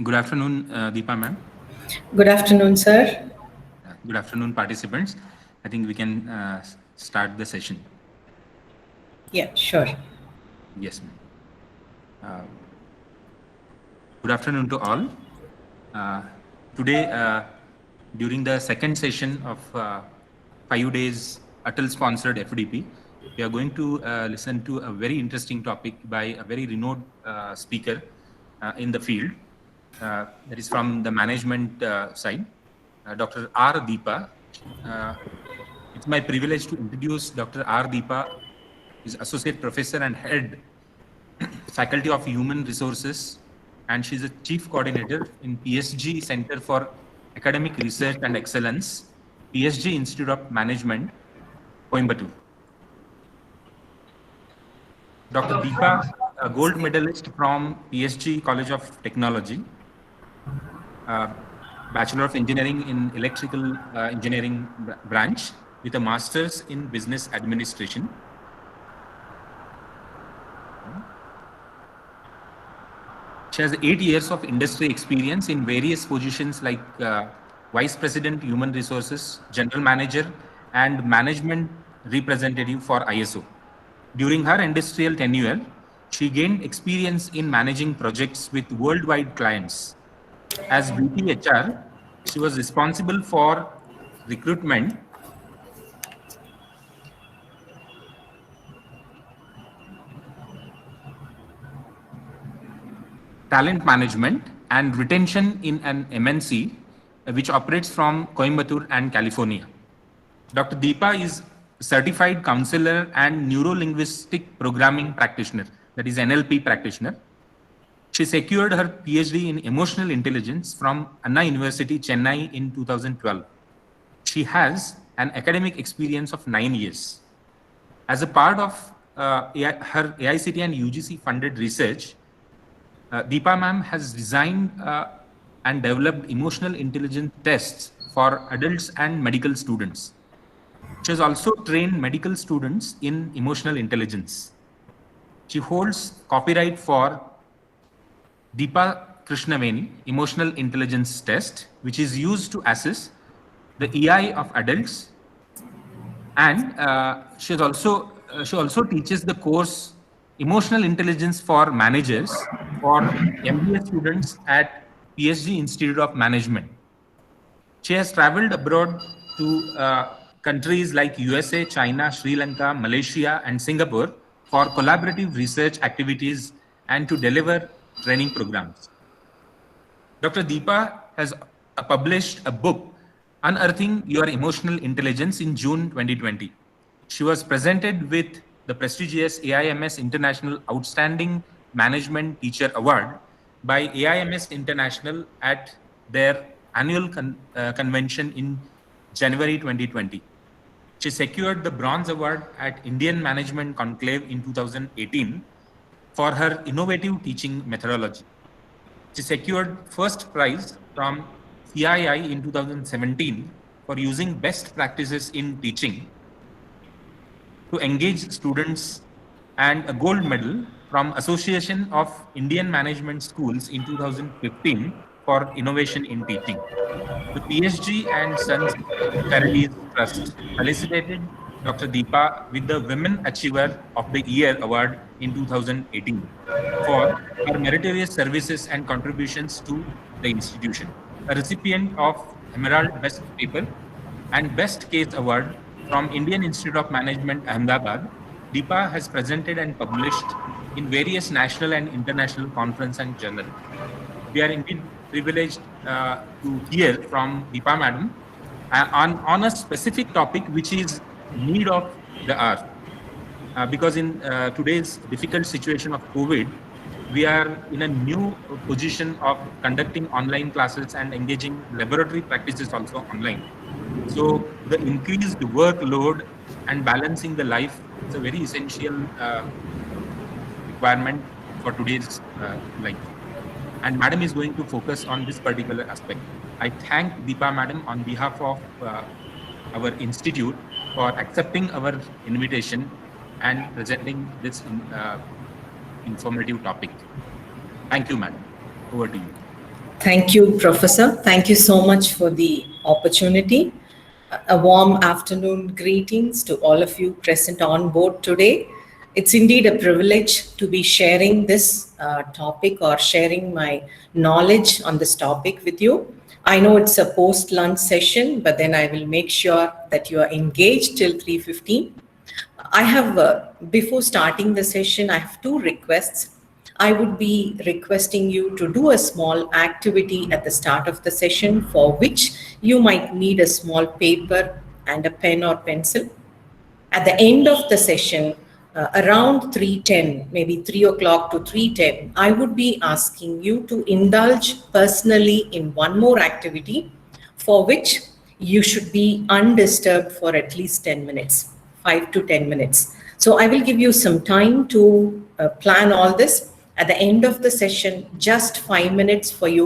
Good afternoon, Deepa ma'am. Good afternoon, sir. Good afternoon, participants. I think we can start the session. Yeah, sure. Yes, ma'am. Good afternoon to all. Uh, Today, during the second session of 5 days Atal-sponsored FDP, we are going to listen to a very interesting topic by a very renowned speaker in the field. That is from the management side, Dr. R. Deepa. Uh, it's my privilege to introduce Dr. R. Deepa, is Associate Professor and Head Faculty of Human Resources, and she's a Chief Coordinator in PSG Center for Academic Research and Excellence, PSG Institute of Management, Coimbatore. Dr. Deepa, a gold medalist from PSG College of Technology, Bachelor of Engineering in Electrical Engineering branch with a Master's in Business Administration. She has 8 years of industry experience in various positions like Vice President Human Resources, General Manager, and Management Representative for ISO. During her industrial tenure, she gained experience in managing projects with worldwide clients. As VP-HR, she was responsible for recruitment, talent management, and retention in an MNC which operates from Coimbatore and California. Dr. Deepa is certified counselor and neuro-linguistic programming practitioner, that is NLP practitioner. She secured her PhD in emotional intelligence from Anna University, Chennai in 2012. She has an academic experience of 9 years. As a part of her AICT and UGC funded research, Deepa ma'am has designed and developed emotional intelligence tests for adults and medical students. She has also trained medical students in emotional intelligence. She holds copyright for Deepa Krishnaveni Emotional Intelligence Test, which is used to assess the EI of adults. And she also teaches the course Emotional Intelligence for Managers for MBA students at PSG Institute of Management. She has traveled abroad to countries like USA, China, Sri Lanka, Malaysia, and Singapore for collaborative research activities and to deliver training programs. Dr. Deepa has published a book, Unearthing Your Emotional Intelligence, in June 2020. She was presented with the prestigious AIMS International Outstanding Management Teacher Award by AIMS International at their annual convention in January 2020. She secured the Bronze Award at Indian Management Conclave in 2018 for her innovative teaching methodology. She secured first prize from CII in 2017 for using best practices in teaching to engage students, and a gold medal from Association of Indian Management Schools in 2015 for innovation in teaching. The PSG and Sons Charities Trust felicitated Dr. Deepa with the Women Achiever of the Year Award in 2018 for her meritorious services and contributions to the institution. A recipient of Emerald Best Paper and Best Case Award from Indian Institute of Management, Ahmedabad, Deepa has presented and published in various national and international conference and journals. We are indeed privileged to hear from Deepa madam on a specific topic which is need of the hour. Because in today's difficult situation of COVID, we are in a new position of conducting online classes and engaging laboratory practices also online. So the increased workload and balancing the life is a very essential requirement for today's life. And madam is going to focus on this particular aspect. I thank Deepa madam on behalf of our institute for accepting our invitation and presenting this informative topic. Thank you, madam. Over to you. Thank you, Professor. Thank you so much for the opportunity. A warm afternoon greetings to all of you present on board today. It's indeed a privilege to be sharing this topic or sharing my knowledge on this topic with you. I know it's a post-lunch session, but then I will make sure that you are engaged till 3:15. I have, before starting the session, I have two requests. I would be requesting you to do a small activity at the start of the session for which you might need a small paper and a pen or pencil. At the end of the session, around 3:10, maybe 3 o'clock to 3:10, I would be asking you to indulge personally in one more activity for which you should be undisturbed for at least 10 minutes, 5 to 10 minutes. So I will give you some time to plan all this. At the end of the session, just 5 minutes for you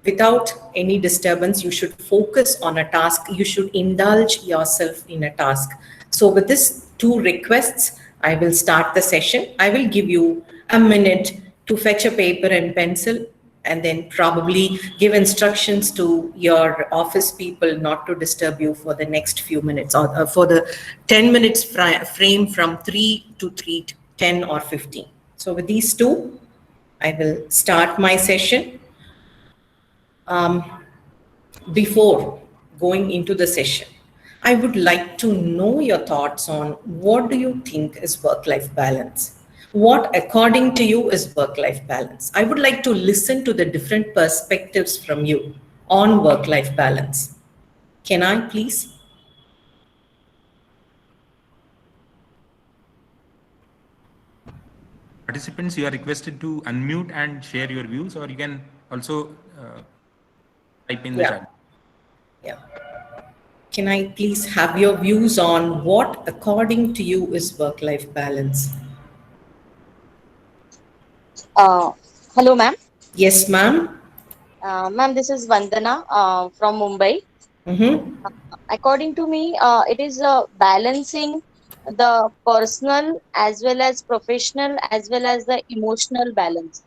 without any disturbance. You should focus on a task. You should indulge yourself in a task. So with these two requests, I will start the session. I will give you a minute to fetch a paper and pencil, and then probably give instructions to your office people not to disturb you for the next few minutes, or for the 10 minutes frame from 3 to 3:10 or 15. So with these two, I will start my session. Before going into the session, I would like to know your thoughts on what do you think is work-life balance? What, according to you, is work-life balance? I would like to listen to the different perspectives from you on work-life balance. Can I, please? Participants, you are requested to unmute and share your views, or you can also type in the chat. Yeah. Can I please have your views on what, according to you, is work-life balance? Hello, ma'am. Yes, ma'am. Ma'am, this is Vandana from Mumbai. According to me, it is balancing the personal as well as professional as well as the emotional balance.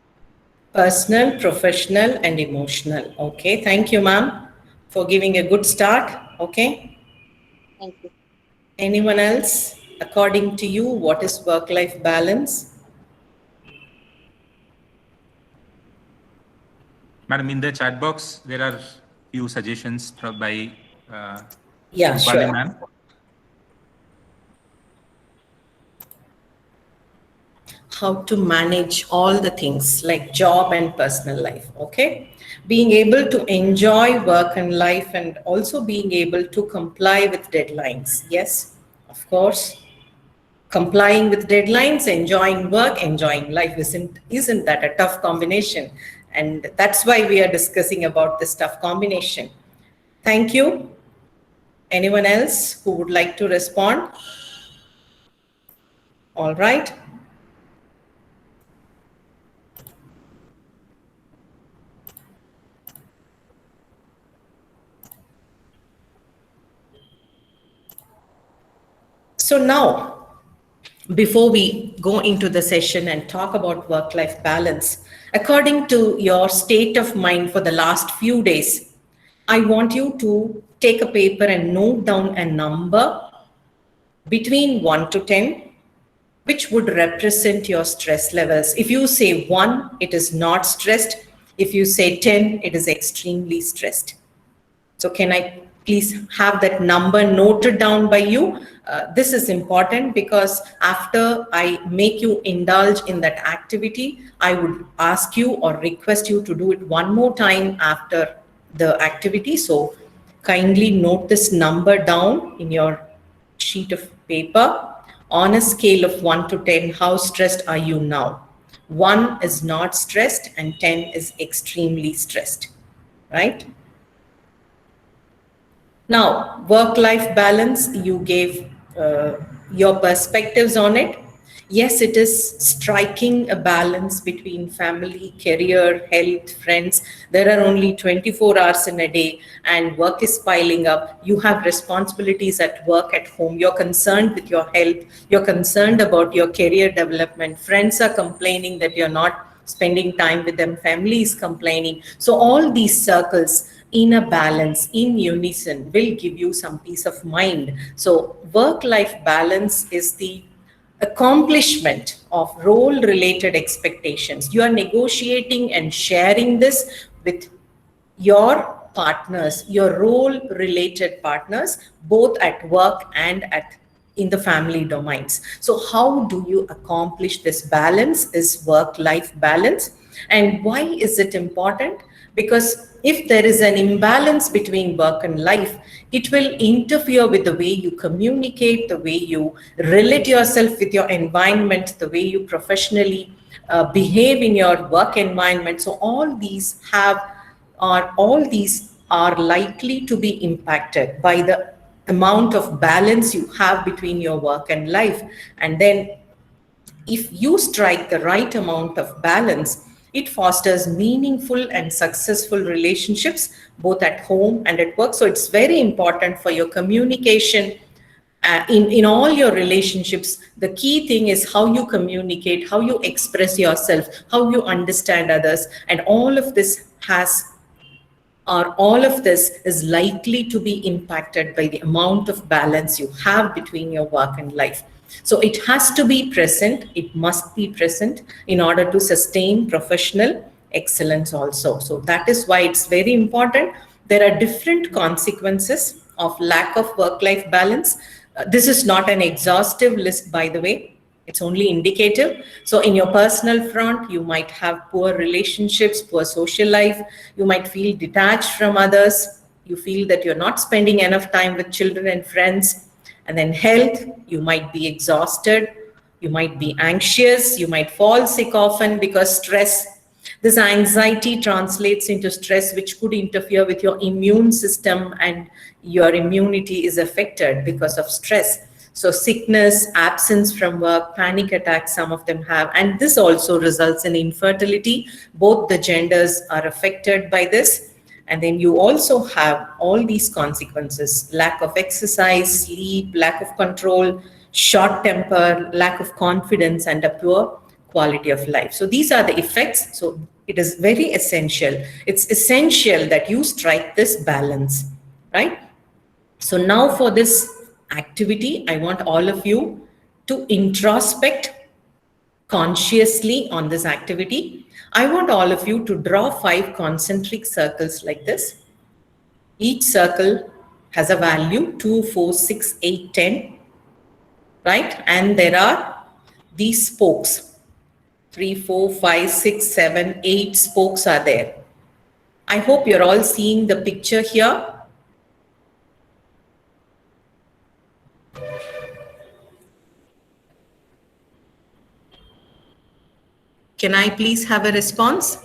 Personal, professional, and emotional. Okay, thank you, ma'am, for giving a good start. Okay. Thank you. Anyone else? According to you, what is work-life balance? Madam, in the chat box, there are few suggestions by Yeah, Rupali sure. ma'am. How to manage all the things like job and personal life. Okay. Being able to enjoy work and life, and also being able to comply with deadlines. Yes, of course. Complying with deadlines, enjoying work, enjoying life. Isn't that a tough combination? And that's why we are discussing about this tough combination. Thank you. Anyone else who would like to respond? All right. So now, before we go into the session and talk about work-life balance, according to your state of mind for the last few days, I want you to take a paper and note down a number between 1 to 10, which would represent your stress levels. If you say 1, it is not stressed. If you say 10, it is extremely stressed. So can I please have that number noted down by you? This is important because after I make you indulge in that activity, I would ask you or request you to do it one more time after the activity. So kindly note this number down in your sheet of paper. On a scale of 1 to 10, how stressed are you now? 1 is not stressed and 10 is extremely stressed, right? Now, work-life balance, you gave your perspectives on it. Yes, it is striking a balance between family, career, health, friends. There are only 24 hours in a day and work is piling up. You have responsibilities at work, at home. You're concerned with your health. You're concerned about your career development. Friends are complaining that you're not spending time with them, family is complaining. So all these circles in a balance, in unison, will give you some peace of mind. So work-life balance is the accomplishment of role-related expectations. You are negotiating and sharing this with your partners, your role-related partners, both at work and in the family domains. So how do you accomplish this balance, is work-life balance? And why is it important? Because if there is an imbalance between work and life, it will interfere with the way you communicate, the way you relate yourself with your environment, the way you professionally behave in your work environment. So all these are likely to be impacted by the amount of balance you have between your work and life. And then if you strike the right amount of balance, it fosters meaningful and successful relationships, both at home and at work. So it's very important for your communication in all your relationships. The key thing is how you communicate, how you express yourself, how you understand others. And all of this is likely to be impacted by the amount of balance you have between your work and life. So it has to be present, it must be present in order to sustain professional excellence also. So that is why it's very important. There are different consequences of lack of work-life balance. This is not an exhaustive list, by the way. It's only indicative. So in your personal front, you might have poor relationships, poor social life. You might feel detached from others. You feel that you're not spending enough time with children and friends. And then health, you might be exhausted. You might be anxious. You might fall sick often because stress. This anxiety translates into stress, which could interfere with your immune system, and your immunity is affected because of stress. So sickness, absence from work, panic attacks, some of them have, and this also results in infertility. Both the genders are affected by this. And then you also have all these consequences: lack of exercise, sleep, lack of control, short temper, lack of confidence, and a poor quality of life. So these are the effects. So it is very essential. It's essential that you strike this balance, right? So now for this activity, I want all of you to introspect consciously on this activity. I want all of you to draw 5 concentric circles like this. Each circle has a value 2, 4, 6, 8, 10, right? And there are these spokes. 3, 4, 5, 6, 7, 8 spokes are there. I hope you're all seeing the picture here. Can I please have a response?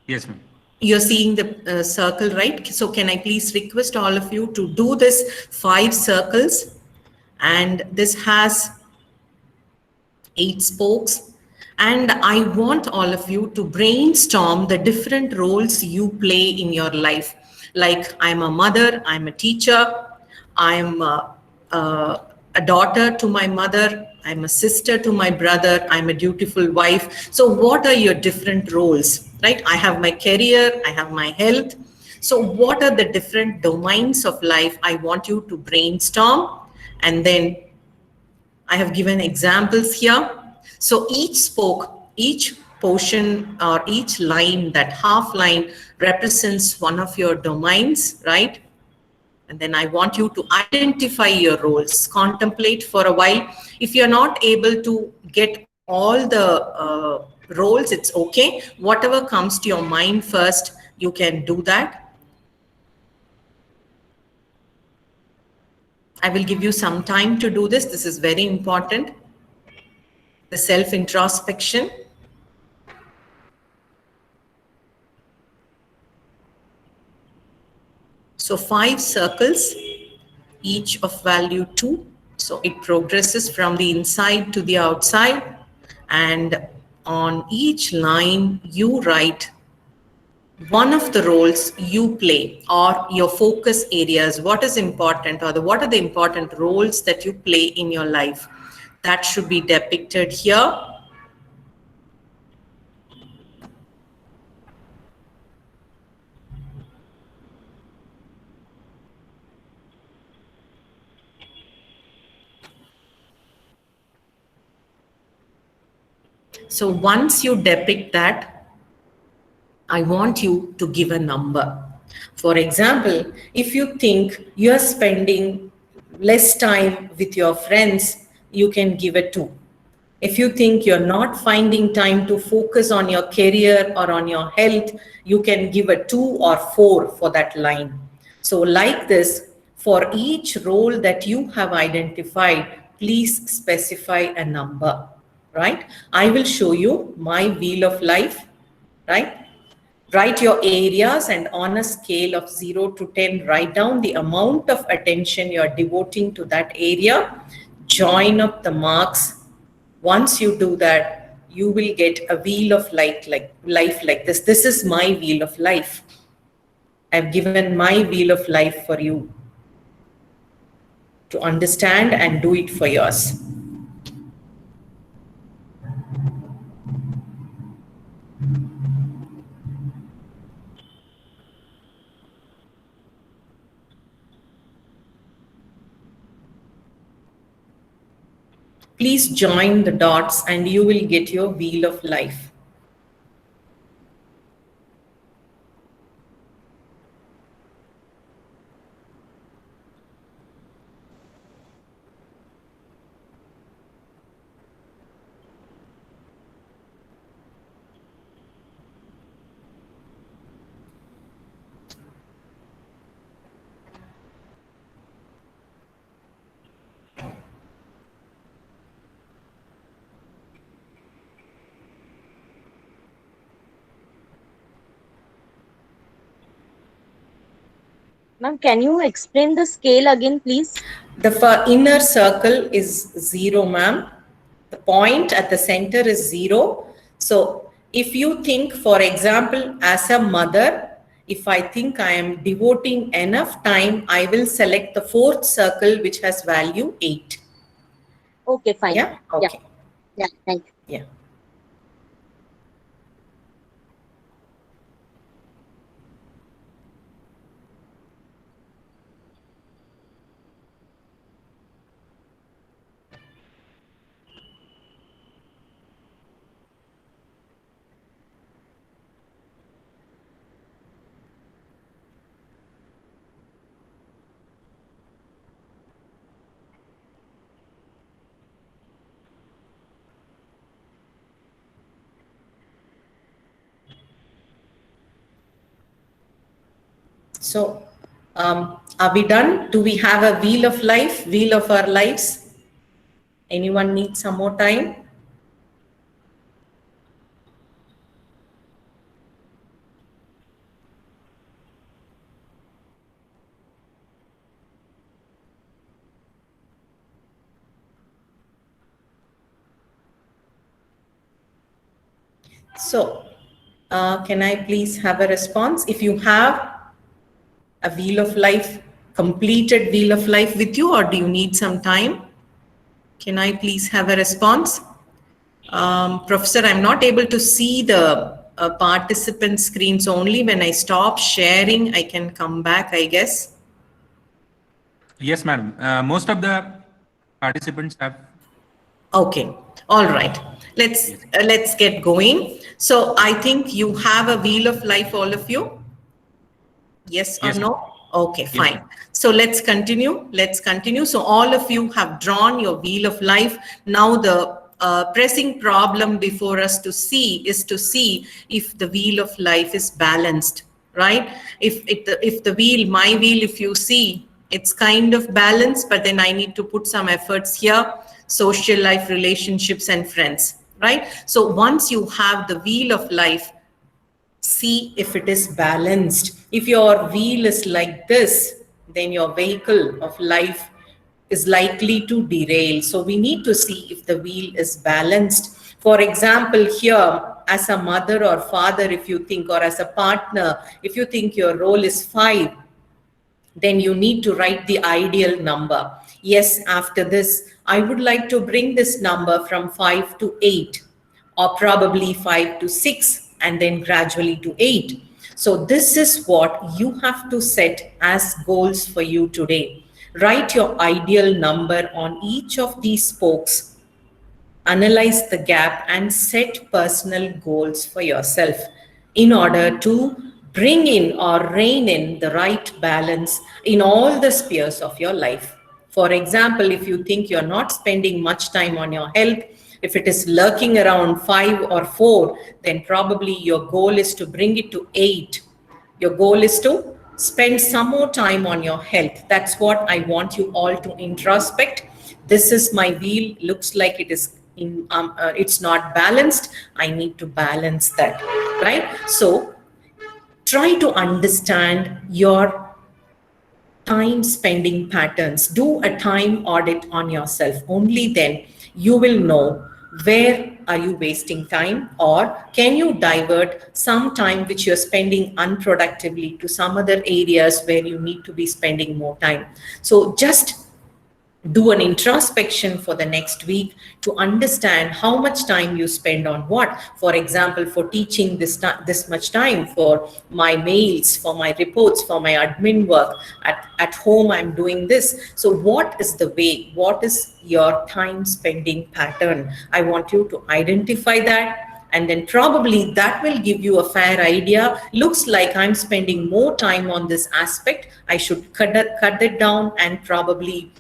Yes, ma'am. You're seeing the circle, right? So can I please request all of you to do this 5 circles, and this has 8 spokes, and I want all of you to brainstorm the different roles you play in your life. Like, I'm a mother, I'm a teacher, I'm a daughter to my mother, I'm a sister to my brother, I'm a dutiful wife. So what are your different roles, right? I have my career, I have my health. So what are the different domains of life? I want you to brainstorm, and then I have given examples here. So each spoke, each portion, or each line, that half line, represents one of your domains, right? And then I want you to identify your roles, contemplate for a while. If you're not able to get all the roles, it's okay. Whatever comes to your mind first, you can do that. I will give you some time to do this. This is very important. The self-introspection. So 5 circles, each of value 2. So it progresses from the inside to the outside. And on each line, you write one of the roles you play, or your focus areas, what is important, or what are the important roles that you play in your life. That should be depicted here. So once you depict that, I want you to give a number. For example, if you think you're spending less time with your friends, you can give a 2. If you think you're not finding time to focus on your career or on your health, you can give a 2 or 4 for that line. So like this, for each role that you have identified, please specify a number, right? I will show you my wheel of life, right? Write your areas and on a scale of 0 to 10, write down the amount of attention you're devoting to that area. Join up the marks. Once you do that, you will get a wheel of life like this. This is my wheel of life. I've given my wheel of life for you to understand and do it for yours. Please join the dots and you will get your wheel of life. Ma'am, can you explain the scale again, please? The inner circle is 0, ma'am. The point at the center is 0. So if you think, for example, as a mother, if I think I am devoting enough time, I will select the 4th circle, which has value 8. Okay, fine. Yeah? Okay. Yeah, thank you. Yeah. So, are we done? Do we have a wheel of life, wheel of our lives? Anyone need some more time? So, can I please have a response? If you have a wheel of life, completed wheel of life with you, or do you need some time? Can I please have a response? Professor, I'm not able to see the participant screen, so only when I stop sharing, I can come back, I guess. Yes, madam. Most of the participants have. Okay. All right. Let's get going. So I think you have a wheel of life, all of you. Yes or no? Okay, fine. Yes. So let's continue. Let's continue. So all of you have drawn your wheel of life. Now the pressing problem before us to see is to see if the wheel of life is balanced, right? If the wheel, my wheel, if you see, it's kind of balanced, but then I need to put some efforts here, social life, relationships, and friends, right? So once you have the wheel of life, see if it is balanced. If your wheel is like this, then your vehicle of life is likely to derail. So we need to see if the wheel is balanced. For example, here, as a mother or father, if you think, or as a partner, if you think your role is 5, then you need to write the ideal number. Yes, after this, I would like to bring this number from 5 to 8, or probably 5 to 6, and then gradually to 8. So this is what you have to set as goals for you today. Write your ideal number on each of these spokes, analyze the gap, and set personal goals for yourself in order to bring in or rein in the right balance in all the spheres of your life. For example, if you think you're not spending much time on your health, if it is lurking around 5 or 4, then probably your goal is to bring it to 8. Your goal is to spend some more time on your health. That's what I want you all to introspect. This is my wheel, looks like it is it's not balanced. I need to balance that, right? So try to understand your time spending patterns. Do a time audit on yourself. Only then you will know where are you wasting time, or can you divert some time which you're spending unproductively to some other areas where you need to be spending more time. So just do an introspection for the next week to understand how much time you spend on what. For example, for teaching this much time, for my mails, for my reports, for my admin work. At home, I'm doing this. So what is the way? What is your time spending pattern? I want you to identify that. And then probably that will give you a fair idea. Looks like I'm spending more time on this aspect. I should cut it down and probably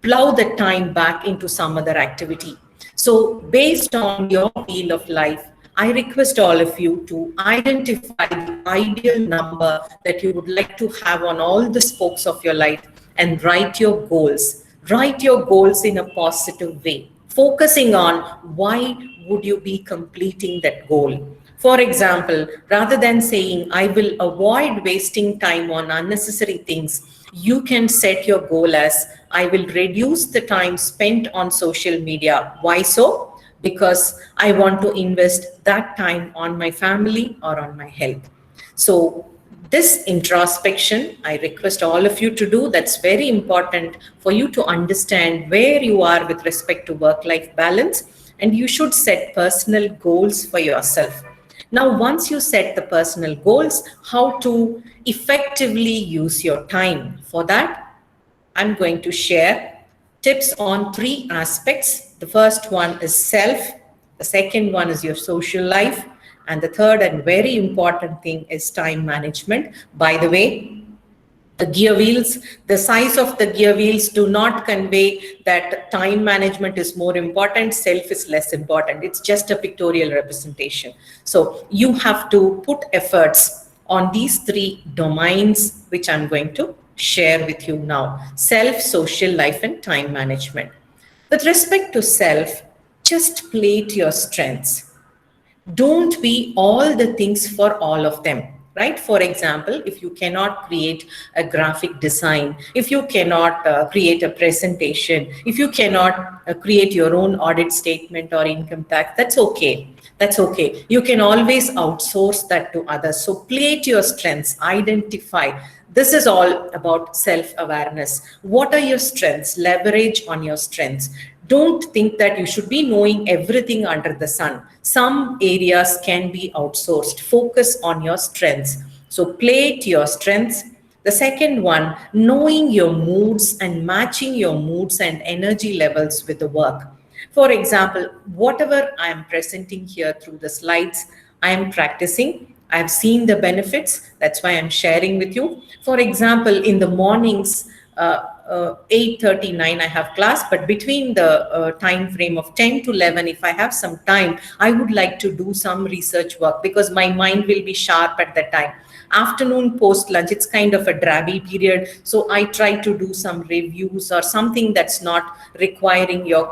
plow the time back into some other activity. So based on your wheel of life, I request all of you to identify the ideal number that you would like to have on all the spokes of your life and write your goals. Write your goals in a positive way, focusing on why would you be completing that goal. For example, rather than saying, I will avoid wasting time on unnecessary things, you can set your goal as, I will reduce the time spent on social media. Why so? Because I want to invest that time on my family or on my health. So this introspection, I request all of you to do. That's very important for you to understand where you are with respect to work-life balance, and you should set personal goals for yourself. Now, once you set the personal goals, how to effectively use your time. For that, I'm going to share tips on 3 aspects. The first one is self, the second one is your social life, and the third and very important thing is time management. By the way, the gear wheels, the size of the gear wheels do not convey that time management is more important, self is less important. It's just a pictorial representation. So you have to put efforts on these 3 domains, which I'm going to share with you now: self, social life, and time management. With respect to self, just play to your strengths. Don't be all the things for all of them. Right? For example, if you cannot create a graphic design, if you cannot create a presentation, if you cannot create your own audit statement or income tax, that's okay. That's okay. You can always outsource that to others. So play to your strengths, identify. This is all about self-awareness. What are your strengths? Leverage on your strengths. Don't think that you should be knowing everything under the sun. Some areas can be outsourced. Focus on your strengths. So play to your strengths. The second one, knowing your moods and matching your moods and energy levels with the work. For example, whatever I am presenting here through the slides, I am practicing. I've seen the benefits. That's why I'm sharing with you. For example, in the mornings, 8:39 I have class, but between the time frame of 10 to 11, if I have some time, I would like to do some research work because my mind will be sharp at that time. Afternoon post lunch, it's kind of a drabby period. So I try to do some reviews or something that's not requiring your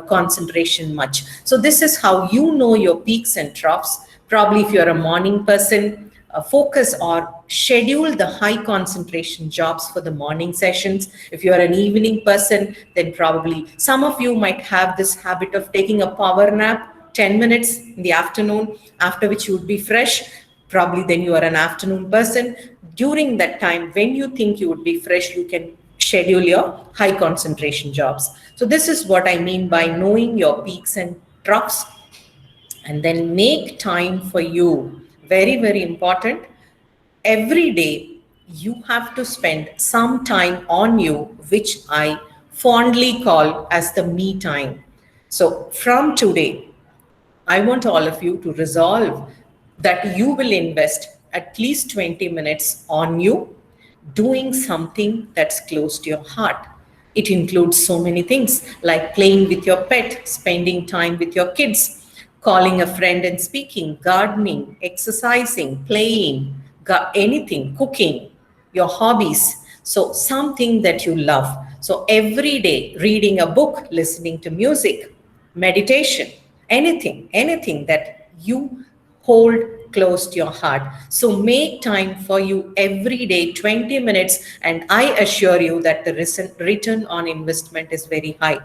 concentration much. So this is how you know your peaks and troughs. Probably if you're a morning person, focus or schedule the high concentration jobs for the morning sessions. If you're an evening person, then probably some of you might have this habit of taking a power nap, 10 minutes in the afternoon, after which you would be fresh. Probably then you are an afternoon person. During that time, when you think you would be fresh, you can schedule your high concentration jobs. So this is what I mean by knowing your peaks and troughs, and then make time for you. Very, very important. Every day you have to spend some time on you, which I fondly call as the me time. So from today, I want all of you to resolve that you will invest at least 20 minutes on you, doing something that's close to your heart. It includes so many things like playing with your pet, spending time with your kids, calling a friend and speaking, gardening, exercising, playing, anything, cooking, your hobbies. So something that you love. So every day, reading a book, listening to music, meditation, anything that you hold close to your heart. So make time for you every day, 20 minutes, and I assure you that the return on investment is very high.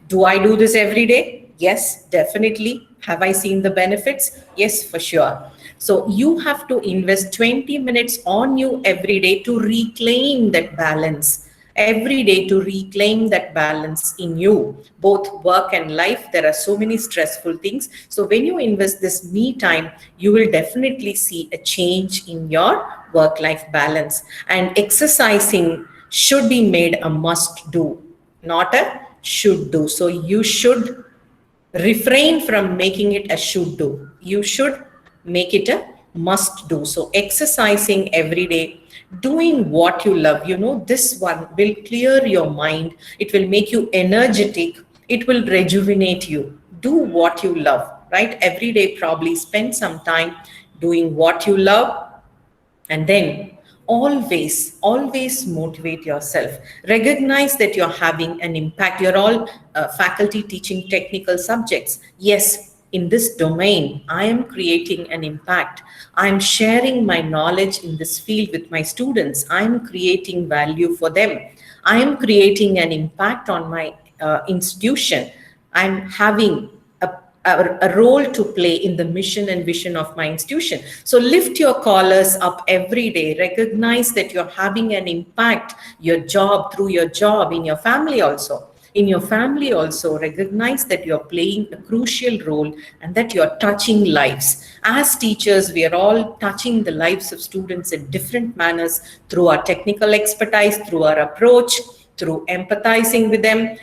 Do I do this every day? Yes, definitely. Have I seen the benefits? Yes, for sure. So you have to invest 20 minutes on you every day to reclaim that balance. Every day to reclaim that balance in you, both work and life. There are so many stressful things. So when you invest this me time, you will definitely see a change in your work-life balance. And exercising should be made a must do, not a should do. So you should refrain from making it a should do. You should make it a must do. So exercising every day, doing what you love, this one will clear your mind. It will make you energetic. It will rejuvenate you. Do what you love, right? Every day, probably spend some time doing what you love. And then always motivate yourself. Recognize that you're having an impact. You're all faculty teaching technical subjects. Yes, in this domain, I am creating an impact. I'm sharing my knowledge in this field with my students. I'm creating value for them. I am creating an impact on my institution. I'm having a role to play in the mission and vision of my institution. So lift your collars up every day. Recognize that you're having an impact, your job, through your job, in your family also. In your family also, recognize that you're playing a crucial role and that you're touching lives. As teachers, we are all touching the lives of students in different manners through our technical expertise, through our approach, through empathizing with them,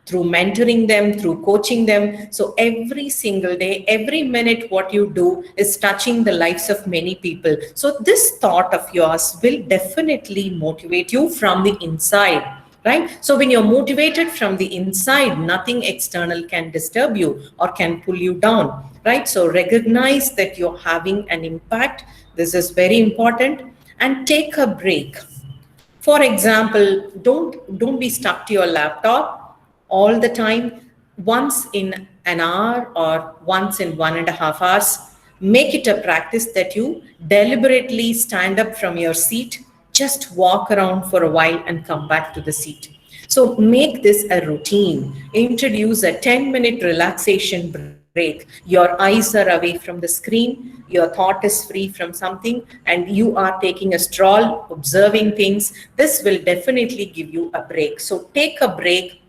through mentoring them, through coaching them. So every single day, every minute, what you do is touching the lives of many people. So this thought of yours will definitely motivate you from the inside, right? So when you're motivated from the inside, nothing external can disturb you or can pull you down, right? So recognize that you're having an impact. This is very important. And take a break. For example, don't be stuck to your laptop all the time. Once in an hour or once in 1.5 hours, make it a practice that you deliberately stand up from your seat, just walk around for a while and come back to the seat. So make this a routine. Introduce a 10-minute relaxation break. Your eyes are away from the screen, your thought is free from something, and you are taking a stroll, observing things. This will definitely give you a break. So take a break.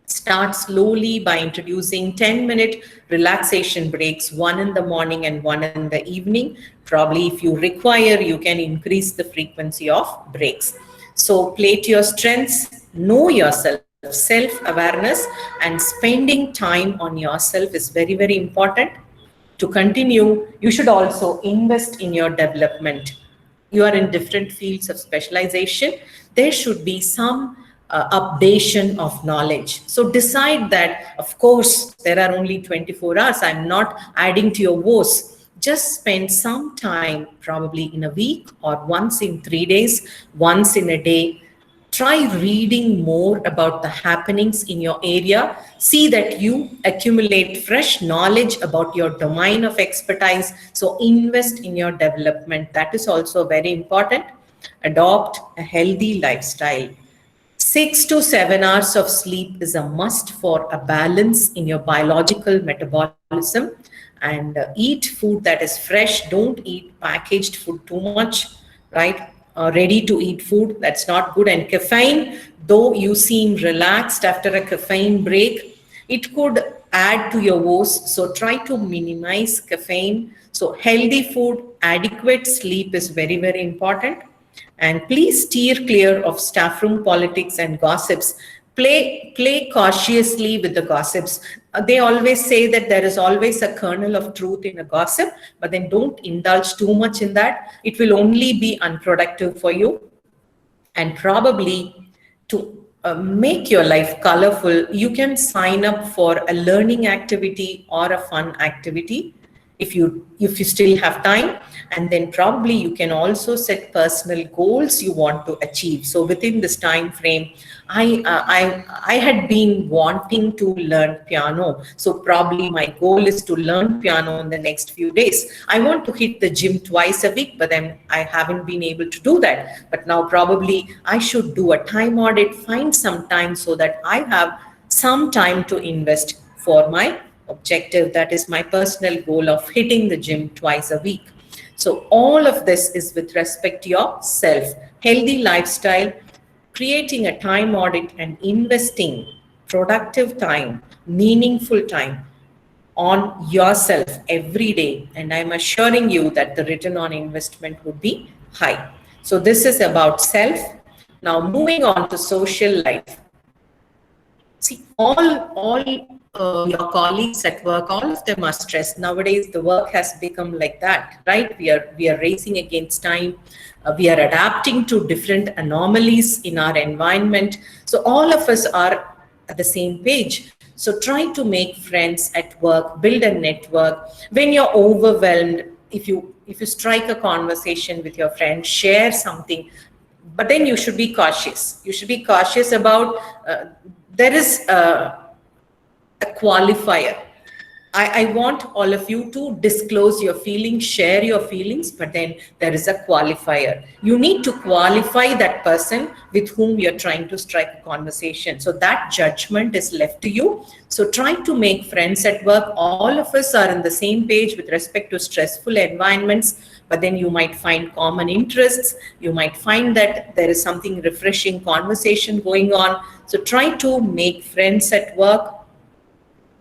Start slowly by introducing 10-minute relaxation breaks, one in the morning and one in the evening. Probably if you require, you can increase the frequency of breaks. So play to your strengths, know yourself, self-awareness, and spending time on yourself is very, very important. To continue, you should also invest in your development. You are in different fields of specialization. There should be some updation of knowledge. So decide that, of course, there are only 24 hours. I'm not adding to your woes. Just spend some time, probably in a week or once in 3 days, once in a day. Try reading more about the happenings in your area. See that you accumulate fresh knowledge about your domain of expertise. So invest in your development. That is also very important. Adopt a healthy lifestyle. 6 to 7 hours of sleep is a must for a balance in your biological metabolism. And eat food that is fresh. Don't eat packaged food too much, right? ready to eat food. That's not good. And caffeine, though you seem relaxed after a caffeine break, it could add to your woes. So try to minimize caffeine. So healthy food, adequate sleep is very, very important. And please steer clear of staff room politics and gossips. Play cautiously with the gossips. They always say that there is always a kernel of truth in a gossip, but then don't indulge too much in that. It will only be unproductive for you. And probably to make your life colorful, you can sign up for a learning activity or a fun activity if you still have time. And then probably you can also set personal goals you want to achieve. So within this time frame, I had been wanting to learn piano. So probably my goal is to learn piano in the next few days. I want to hit the gym twice a week, but then I haven't been able to do that. But now probably I should do a time audit, find some time so that I have some time to invest for my objective. That is my personal goal of hitting the gym twice a week. So all of this is with respect to yourself, healthy lifestyle, creating a time audit and investing productive time, meaningful time on yourself every day. And I'm assuring you that the return on investment would be high. So this is about self. Now moving on to social life. See, all your colleagues at work, all of them are stressed. Nowadays, the work has become like that, right? We are racing against time. We are adapting to different anomalies in our environment. So all of us are at the same page. So try to make friends at work, build a network. When you're overwhelmed, if you strike a conversation with your friend, share something, but then you should be cautious. You should be cautious about, there is a qualifier. I want all of you to disclose your feelings, share your feelings, but then there is a qualifier. You need to qualify that person with whom you're trying to strike a conversation. So that judgment is left to you. So try to make friends at work. All of us are on the same page with respect to stressful environments, but then you might find common interests. You might find that there is something refreshing conversation going on. So try to make friends at work.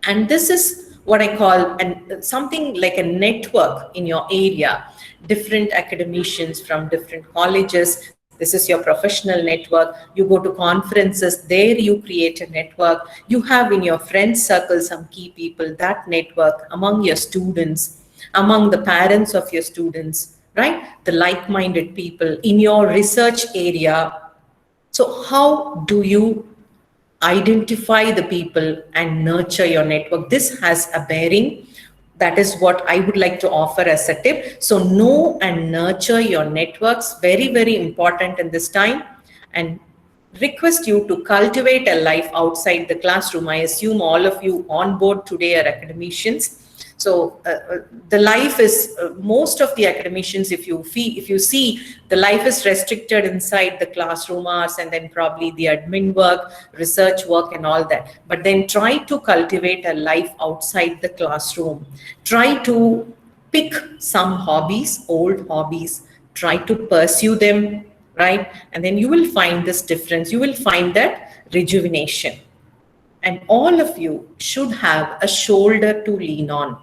And this is what I call something like a network in your area, different academicians from different colleges. This is your professional network. You go to conferences, there you create a network. You have in your friend circle some key people, that network among your students, among the parents of your students, right? The like-minded people in your research area. So how do you identify the people and nurture your network? This has a bearing. That is what I would like to offer as a tip. So know and nurture your networks, very, very important in this time, and request you to cultivate a life outside the classroom. I assume all of you on board today are academicians. So the life is, most of the academicians, if you see, the life is restricted inside the classroom hours and then probably the admin work, research work and all that. But then try to cultivate a life outside the classroom. Try to pick some hobbies, old hobbies, try to pursue them, right? And then you will find this difference. You will find that rejuvenation. And all of you should have a shoulder to lean on.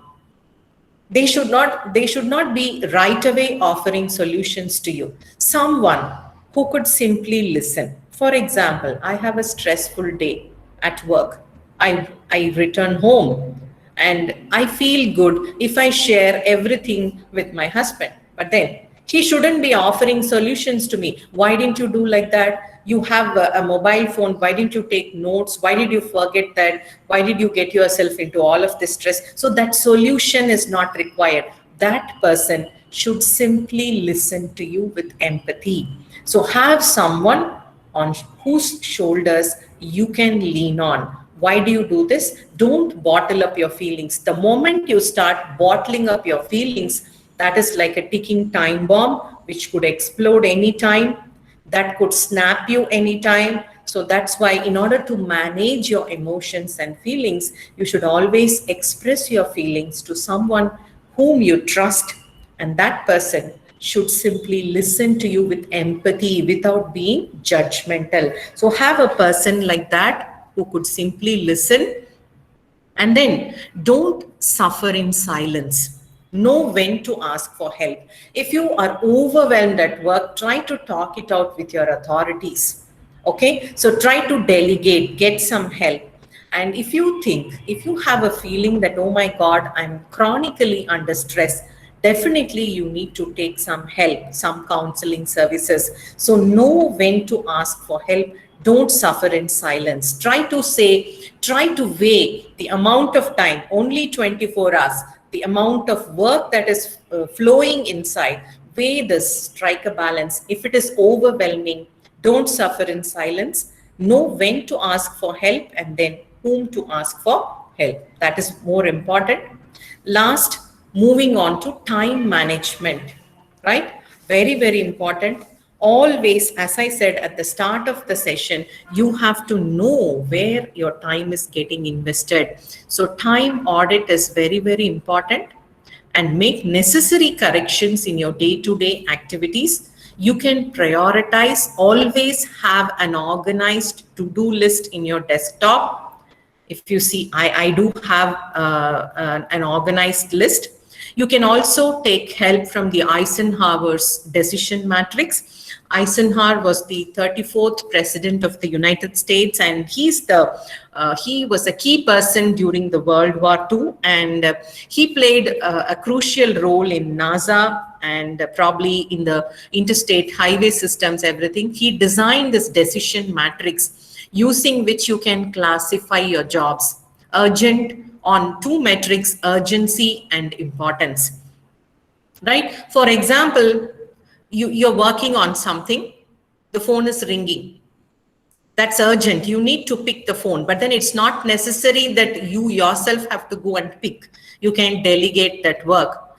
They should not be right away offering solutions to you. Someone who could simply listen. For example, I have a stressful day at work. I return home and I feel good if I share everything with my husband. But then he shouldn't be offering solutions to me. Why didn't you do like that? You have a mobile phone. Why didn't you take notes? Why did you forget that? Why did you get yourself into all of this stress? So that solution is not required. That person should simply listen to you with empathy. So have someone on whose shoulders you can lean on. Why do you do this? Don't bottle up your feelings. The moment you start bottling up your feelings, that is like a ticking time bomb, which could explode anytime. That could snap you anytime. So that's why in order to manage your emotions and feelings, you should always express your feelings to someone whom you trust. And that person should simply listen to you with empathy without being judgmental. So have a person like that who could simply listen, and then don't suffer in silence. Know when to ask for help. If you are overwhelmed at work, try to talk it out with your authorities. Okay, so try to delegate, get some help. And if you have a feeling that, oh my God, I'm chronically under stress, definitely you need to take some help, some counseling services. So know when to ask for help. Don't suffer in silence. Try to weigh the amount of time, only 24 hours, the amount of work that is flowing inside. Weigh this, strike a balance. If it is overwhelming, don't suffer in silence. Know when to ask for help and then whom to ask for help. That is more important. Last, moving on to time management, right? Very, very important. Always, as I said at the start of the session, you have to know where your time is getting invested. So time audit is very, very important, and make necessary corrections in your day-to-day activities. You can prioritize, always have an organized to-do list in your desktop. If you see, I do have an organized list. You can also take help from the Eisenhower's decision matrix. Eisenhower was the 34th president of the United States, and he was a key person during the World War II, and he played a crucial role in NASA and probably in the interstate highway systems, everything. He designed this decision matrix using which you can classify your jobs. Urgent on two metrics, urgency and importance, right? For example, you're working on something, the phone is ringing. That's urgent. You need to pick the phone, but then it's not necessary that you yourself have to go and pick. You can delegate that work.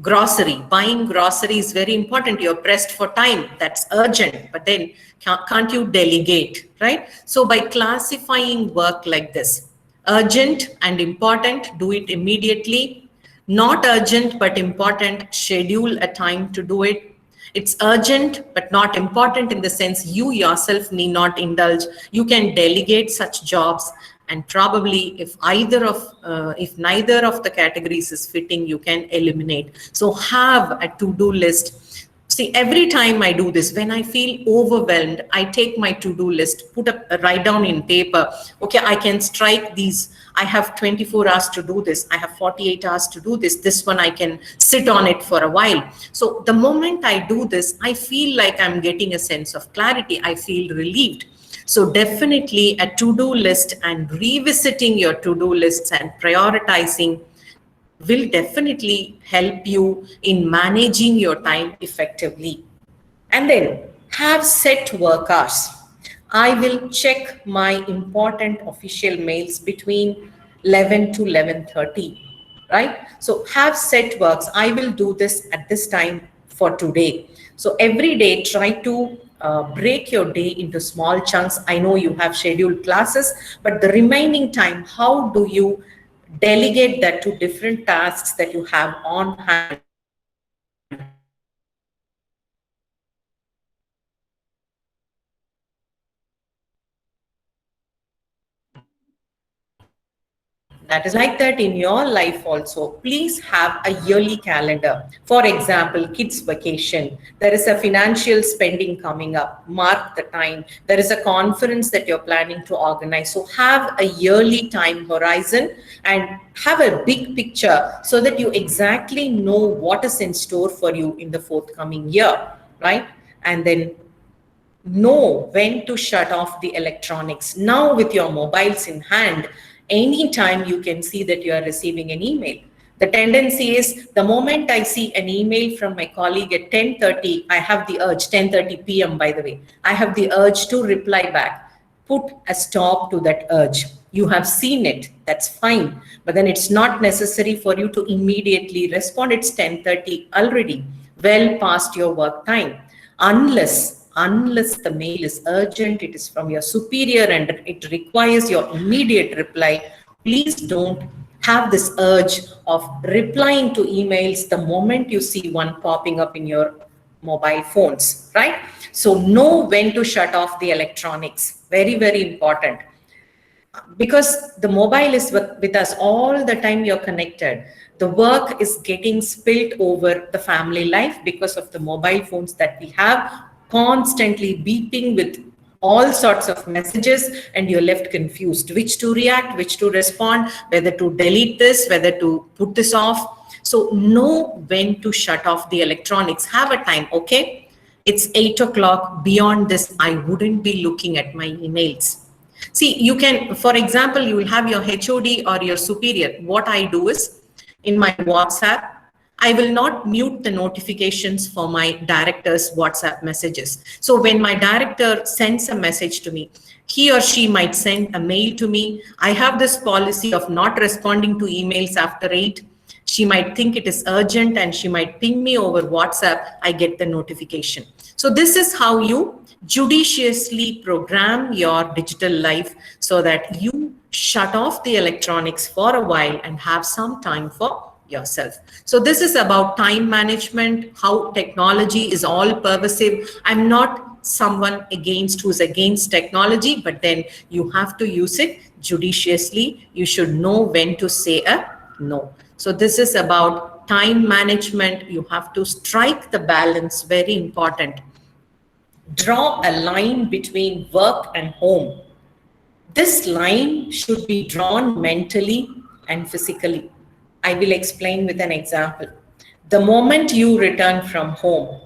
Grocery, buying grocery is very important. You're pressed for time. That's urgent, but then can't you delegate, right? So by classifying work like this, urgent and important, do it immediately. Not urgent but important, schedule a time to do it. It's urgent but not important in the sense you yourself need not indulge. You can delegate such jobs, and probably if neither of the categories is fitting, you can eliminate. So have a to-do list. See, every time I do this, when I feel overwhelmed, I take my to-do list, write down in paper, okay, I can strike these. I have 24 hours to do this. I have 48 hours to do this. This one, I can sit on it for a while. So the moment I do this, I feel like I'm getting a sense of clarity. I feel relieved. So definitely a to-do list and revisiting your to-do lists and prioritizing will definitely help you in managing your time effectively. And then have set work hours. I will check my important official mails between 11 to 11:30, right? So have set works. I will do this at this time for today. So every day, try to break your day into small chunks. I know you have scheduled classes, but the remaining time, how do you delegate that to different tasks that you have on hand? That is like that in your life also. Please have a yearly calendar. For example, kids' vacation. There is a financial spending coming up. Mark the time. There is a conference that you're planning to organize. So have a yearly time horizon and have a big picture so that you exactly know what is in store for you in the forthcoming year, right? And then know when to shut off the electronics. Now with your mobiles in hand, anytime you can see that you are receiving an email. The tendency is the moment I see an email from my colleague at 10:30, I have the urge, 10:30 p.m. by the way, I have the urge to reply back. Put a stop to that urge. You have seen it, that's fine. But then it's not necessary for you to immediately respond. It's 10:30 already, well past your work time. Unless the mail is urgent, it is from your superior and it requires your immediate reply, please don't have this urge of replying to emails the moment you see one popping up in your mobile phones, right? So know when to shut off the electronics. Very, very important. Because the mobile is with us all the time, you're connected. The work is getting spilt over the family life because of the mobile phones that we have, constantly beeping with all sorts of messages, and you're left confused which to react, which to respond, whether to delete this, whether to put this off. So know when to shut off the electronics. Have a time, okay? It's 8 o'clock. Beyond this, I wouldn't be looking at my emails. See, you can, for example, you will have your HOD or your superior. What I do is, in my WhatsApp, I will not mute the notifications for my director's WhatsApp messages. So when my director sends a message to me, he or she might send a mail to me. I have this policy of not responding to emails after 8. She might think it is urgent and she might ping me over WhatsApp. I get the notification. So this is how you judiciously program your digital life so that you shut off the electronics for a while and have some time for yourself. So this is about time management, how technology is all pervasive. I'm not someone who's against technology, but then you have to use it judiciously. You should know when to say a no. So this is about time management. You have to strike the balance, very important. Draw a line between work and home. This line should be drawn mentally and physically. I will explain with an example. The moment you return from home,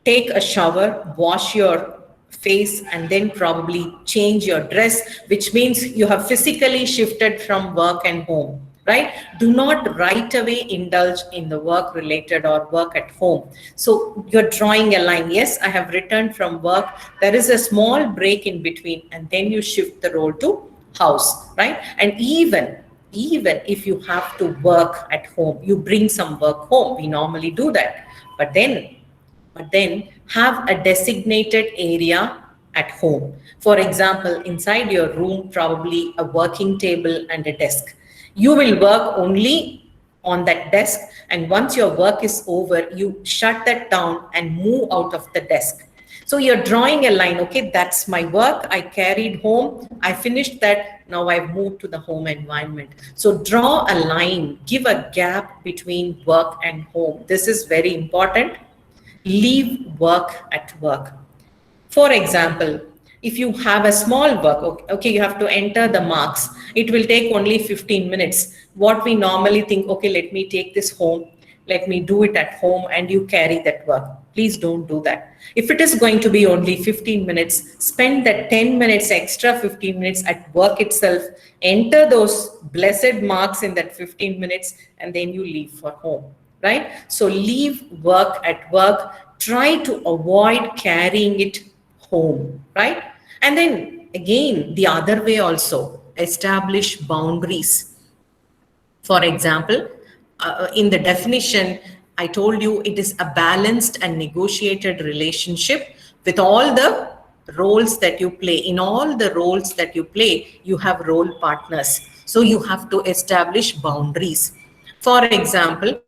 take a shower, wash your face, and then probably change your dress, which means you have physically shifted from work and home, right? Do not right away indulge in the work related or work at home. So you're drawing a line. Yes, I have returned from work. There is a small break in between, and then you shift the role to house, right? And even if you have to work at home, you bring some work home. We normally do that. But then have a designated area at home. For example, inside your room, probably a working table and a desk. You will work only on that desk, and once your work is over, you shut that down and move out of the desk. So you're drawing a line, okay, that's my work, I carried home, I finished that, now I've moved to the home environment. So draw a line, give a gap between work and home. This is very important. Leave work at work. For example, if you have a small work, okay, you have to enter the marks. It will take only 15 minutes. What we normally think, okay, let me take this home, let me do it at home, and you carry that work. Please don't do that. If it is going to be only 15 minutes, spend that 10 minutes extra 15 minutes at work itself, enter those blessed marks in that 15 minutes, and then you leave for home, right? So leave work at work. Try to avoid carrying it home, right? And then again, the other way also, establish boundaries. For example, in the definition, I told you it is a balanced and negotiated relationship with all the roles that you play. In all the roles that you play, you have role partners. So you have to establish boundaries. For example,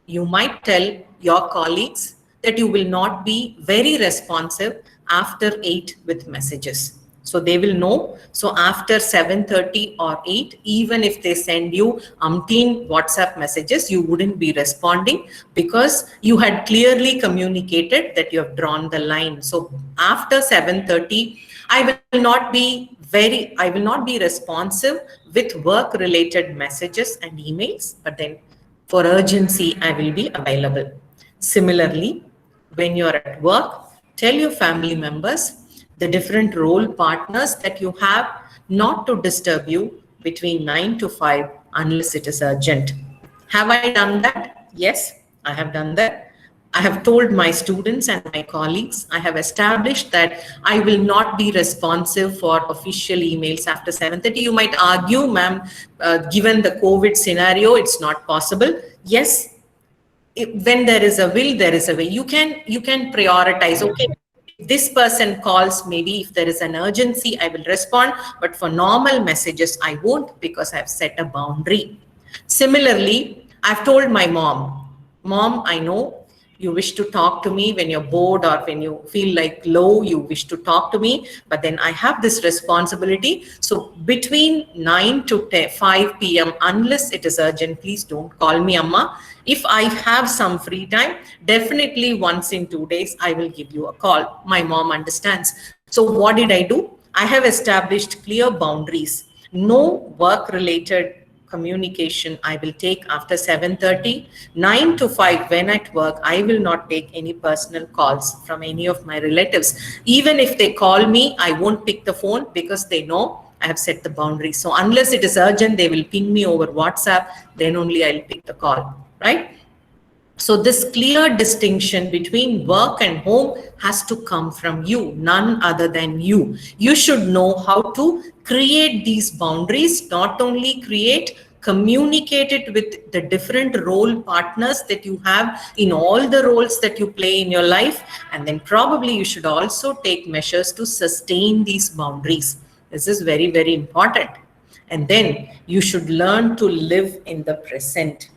you might tell your colleagues that you will not be very responsive after 8 with messages. So they will know. So after 7:30 or 8, even if they send you umpteen WhatsApp messages, you wouldn't be responding because you had clearly communicated that you have drawn the line. So after 7:30, I will not be responsive with work related messages and emails, but then for urgency, I will be available. Similarly, when you're at work, tell your family members, the different role partners that you have, not to disturb you between 9 to 5 unless it is urgent. Have I done that? Yes, I have done that. I have told my students and my colleagues, I have established that I will not be responsive for official emails after 7:30. You might argue, ma'am, given the COVID scenario, it's not possible. Yes, when there is a will, there is a way. You can prioritize. Okay, this person calls, maybe if there is an urgency, I will respond. But for normal messages, I won't, because I've set a boundary. Similarly, I've told my Mom, I know you wish to talk to me when you're bored or when you feel like low, you wish to talk to me, but then I have this responsibility. So between 9 to 5 p.m., unless it is urgent, please don't call me, Amma. If I have some free time, definitely once in 2 days, I will give you a call. My mom understands. So what did I do? I have established clear boundaries. No work-related communication I will take after 7:30. 9 to 5 when at work, I will not take any personal calls from any of my relatives. Even if they call me, I won't pick the phone, because they know I have set the boundary. So unless it is urgent, they will ping me over WhatsApp, then only I'll pick the call, right? So this clear distinction between work and home has to come from you, none other than you. You should know how to create these boundaries, not only create, communicate it with the different role partners that you have in all the roles that you play in your life. And then probably you should also take measures to sustain these boundaries. This is very, very important. And then you should learn to live in the present.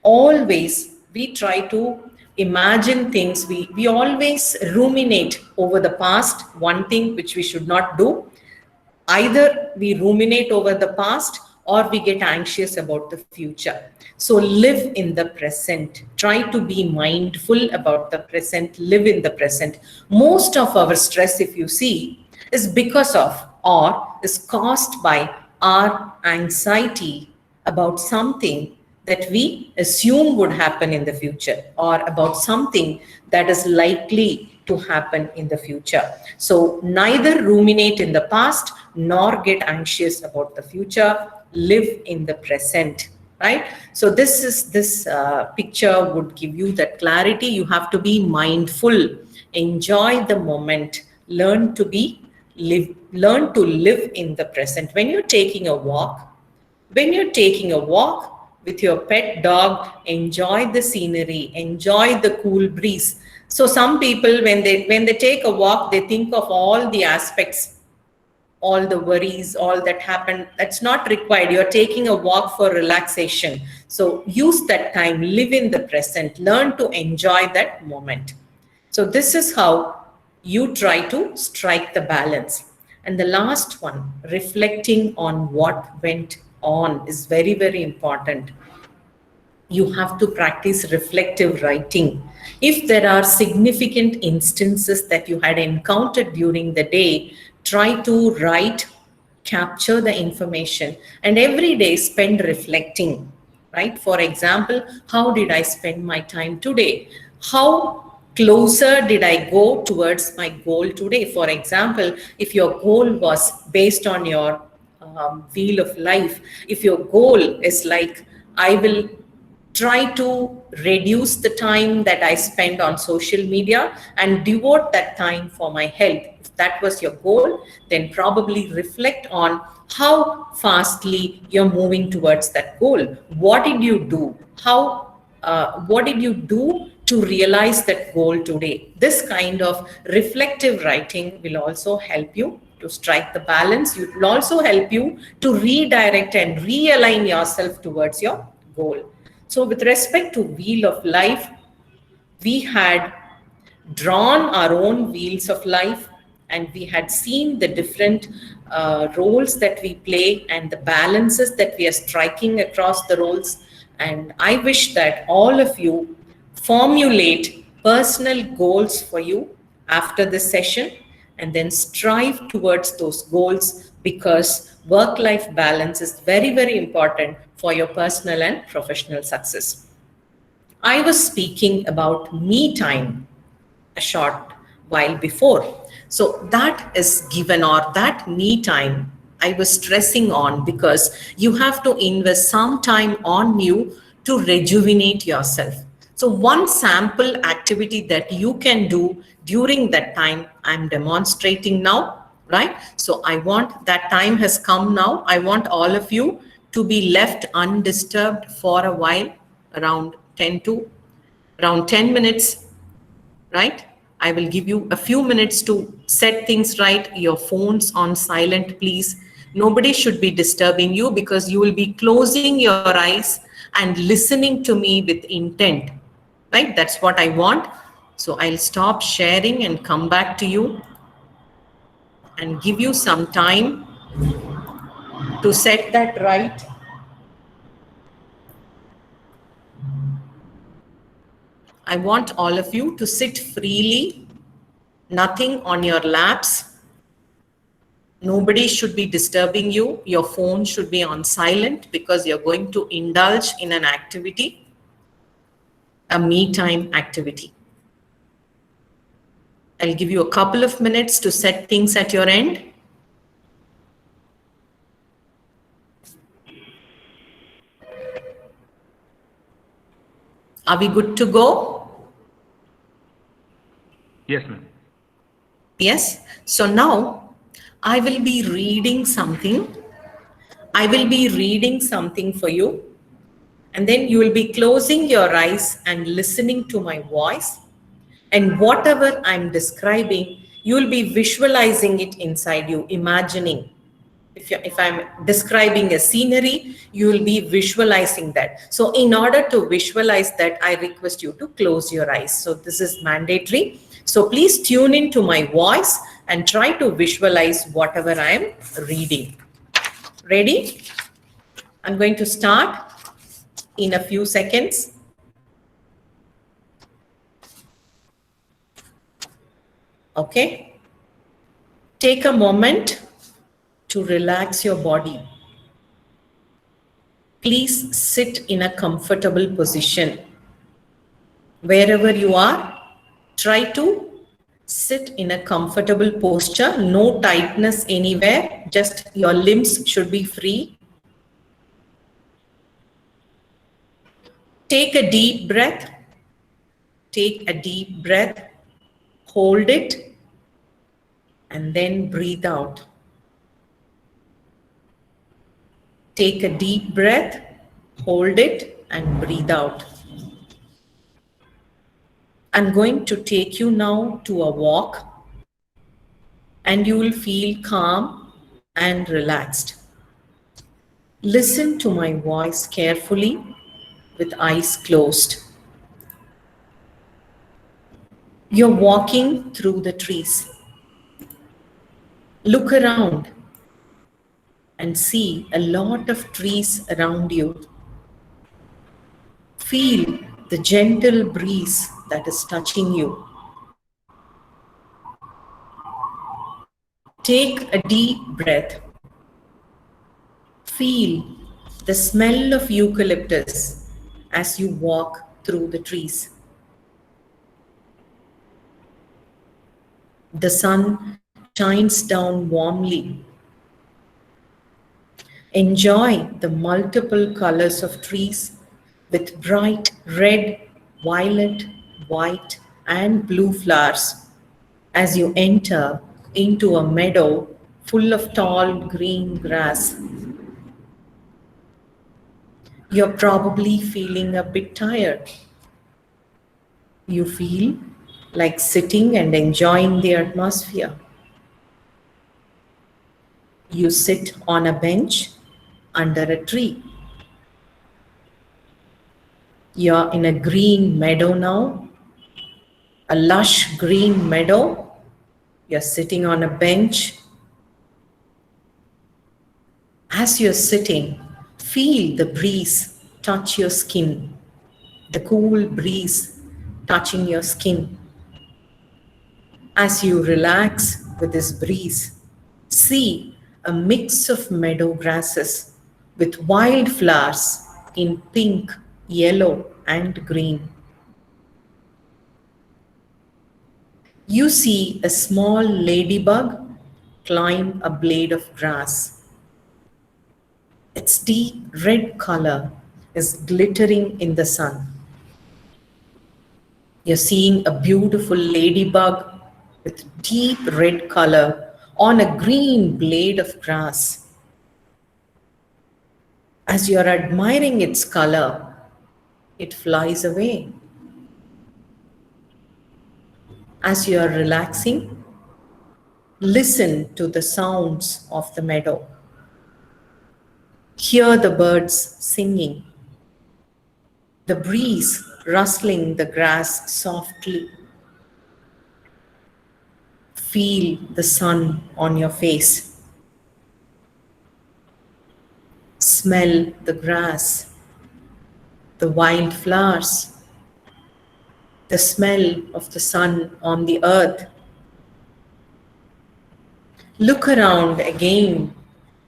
Always we try to imagine things. We always ruminate over the past, one thing which we should not do. Either we ruminate over the past or we get anxious about the future. So live in the present. Try to be mindful about the present. Live in the present. Most of our stress, if you see, is because of or is caused by our anxiety about something that we assume would happen in the future, or about something that is likely to happen in the future. So neither ruminate in the past nor get anxious about the future. Live in the present, right? So this picture would give you that clarity. You have to be mindful, enjoy the moment, learn to live in the present. When you're taking a walk with your pet dog, enjoy the scenery, enjoy the cool breeze. So some people, when they take a walk, they think of all the aspects, all the worries, all that happened. That's not required. You're taking a walk for relaxation. So use that time, live in the present, learn to enjoy that moment. So this is how you try to strike the balance. And the last one, reflecting on what went on, is very, very important. You have to practice reflective writing. If there are significant instances that you had encountered during the day, try to write, capture the information, and every day spend reflecting, right? For example, how did I spend my time today? How closer did I go towards my goal today? For example, if your goal was based on your wheel of life, if your goal is like, I will try to reduce the time that I spend on social media and devote that time for my health. If that was your goal, then probably reflect on how fastly you're moving towards that goal. What did you do? What did you do to realize that goal today? This kind of reflective writing will also help you to strike the balance. It will also help you to redirect and realign yourself towards your goal. So with respect to wheel of life, we had drawn our own wheels of life, and we had seen the different roles that we play and the balances that we are striking across the roles. And I wish that all of you formulate personal goals for you after this session, and then strive towards those goals, because work-life balance is very, very important for your personal and professional success. I was speaking about me time a short while before. So that is given, or that me time I was stressing on, because you have to invest some time on you to rejuvenate yourself. So one sample activity that you can do during that time, I'm demonstrating now, right? So I want, that time has come now. I want all of you to be left undisturbed for a while, around 10 minutes, right? I will give you a few minutes to set things right. Your phones on silent, please. Nobody should be disturbing you because you will be closing your eyes and listening to me with intent, right? That's what I want. So I'll stop sharing and come back to you and give you some time to set that right. I want all of you to sit freely, nothing on your laps. Nobody should be disturbing you. Your phone should be on silent because you're going to indulge in an activity, a me time activity. I'll give you a couple of minutes to set things at your end. Are we good to go? Yes, ma'am. Yes. So now I will be reading something. I will be reading something for you. And then you will be closing your eyes and listening to my voice. And whatever I'm describing, you will be visualizing it inside you, imagining. If I'm describing a scenery, you will be visualizing that. So in order to visualize that, I request you to close your eyes. So this is mandatory. So please tune into my voice and try to visualize whatever I am reading. Ready? I'm going to start in a few seconds. Okay. Take a moment to relax your body. Please sit in a comfortable position. Wherever you are, try to sit in a comfortable posture. No tightness anywhere, just your limbs should be free. Take a deep breath. Take a deep breath. Hold it and then breathe out. Take a deep breath, hold it and breathe out. I'm going to take you now to a walk and you will feel calm and relaxed. Listen to my voice carefully with eyes closed. You're walking through the trees. Look around and see a lot of trees around you. Feel the gentle breeze that is touching you. Take a deep breath. Feel the smell of eucalyptus as you walk through the trees. The sun shines down warmly. Enjoy the multiple colors of trees with bright red, violet, white, and blue flowers as you enter into a meadow full of tall green grass. You're probably feeling a bit tired. You feel like sitting and enjoying the atmosphere. You sit on a bench under a tree. You're in a green meadow now, a lush green meadow. You're sitting on a bench. As you're sitting, feel the breeze touch your skin, the cool breeze touching your skin. As you relax with this breeze, see a mix of meadow grasses with wildflowers in pink, yellow, and green. You see a small ladybug climb a blade of grass. Its deep red color is glittering in the sun. You're seeing a beautiful ladybug with deep red color on a green blade of grass. As you're admiring its color, it flies away. As you are relaxing, listen to the sounds of the meadow. Hear the birds singing, the breeze rustling the grass softly. Feel the sun on your face. Smell the grass, the wild flowers, the smell of the sun on the earth. Look around again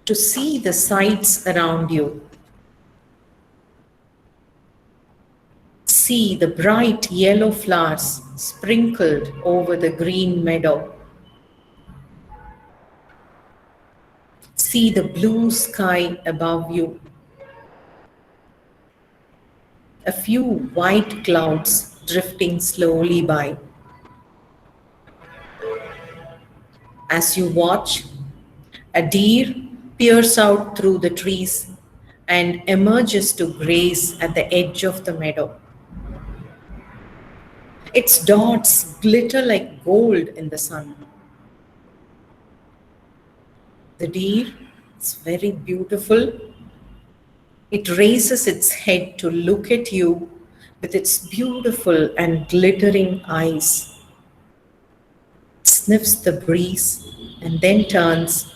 to see the sights around you. See the bright yellow flowers sprinkled over the green meadow. See the blue sky above you. A few white clouds drifting slowly by. As you watch, a deer peers out through the trees and emerges to graze at the edge of the meadow. Its dots glitter like gold in the sun. The deer is very beautiful. It raises its head to look at you with its beautiful and glittering eyes. It sniffs the breeze and then turns,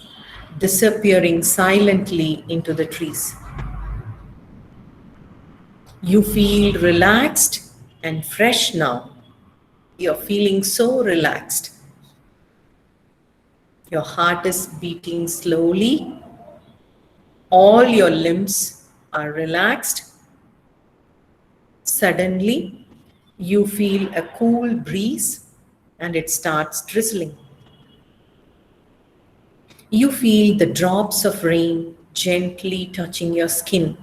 disappearing silently into the trees. You feel relaxed and fresh now. You're feeling so relaxed. Your heart is beating slowly. All your limbs are relaxed. Suddenly, you feel a cool breeze and it starts drizzling. You feel the drops of rain gently touching your skin.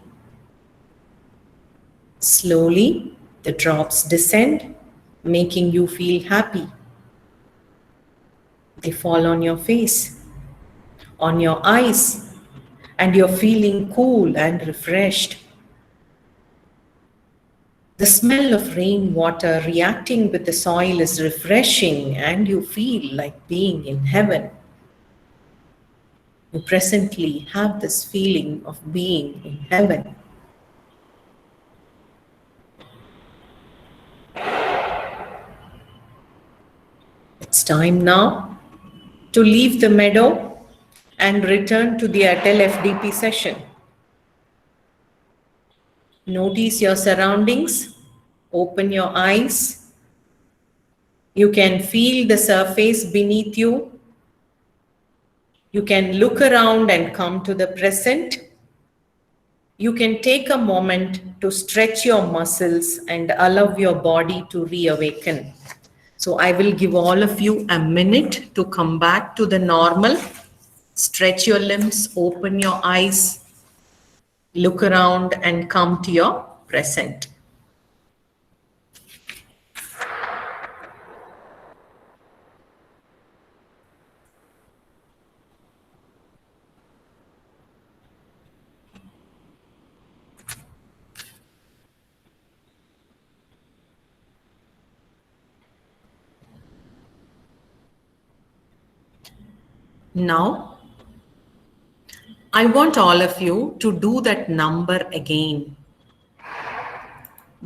Slowly, the drops descend, making you feel happy. They fall on your face, on your eyes, and you're feeling cool and refreshed. The smell of rainwater reacting with the soil is refreshing, and you feel like being in heaven. You presently have this feeling of being in heaven. It's time now to leave the meadow and return to the Atal FDP session. Notice your surroundings. Open your eyes. You can feel the surface beneath you. You can look around and come to the present. You can take a moment to stretch your muscles and allow your body to reawaken. So I will give all of you a minute to come back to the normal. Stretch your limbs, open your eyes, look around and come to your present. Now, I want all of you to do that number again.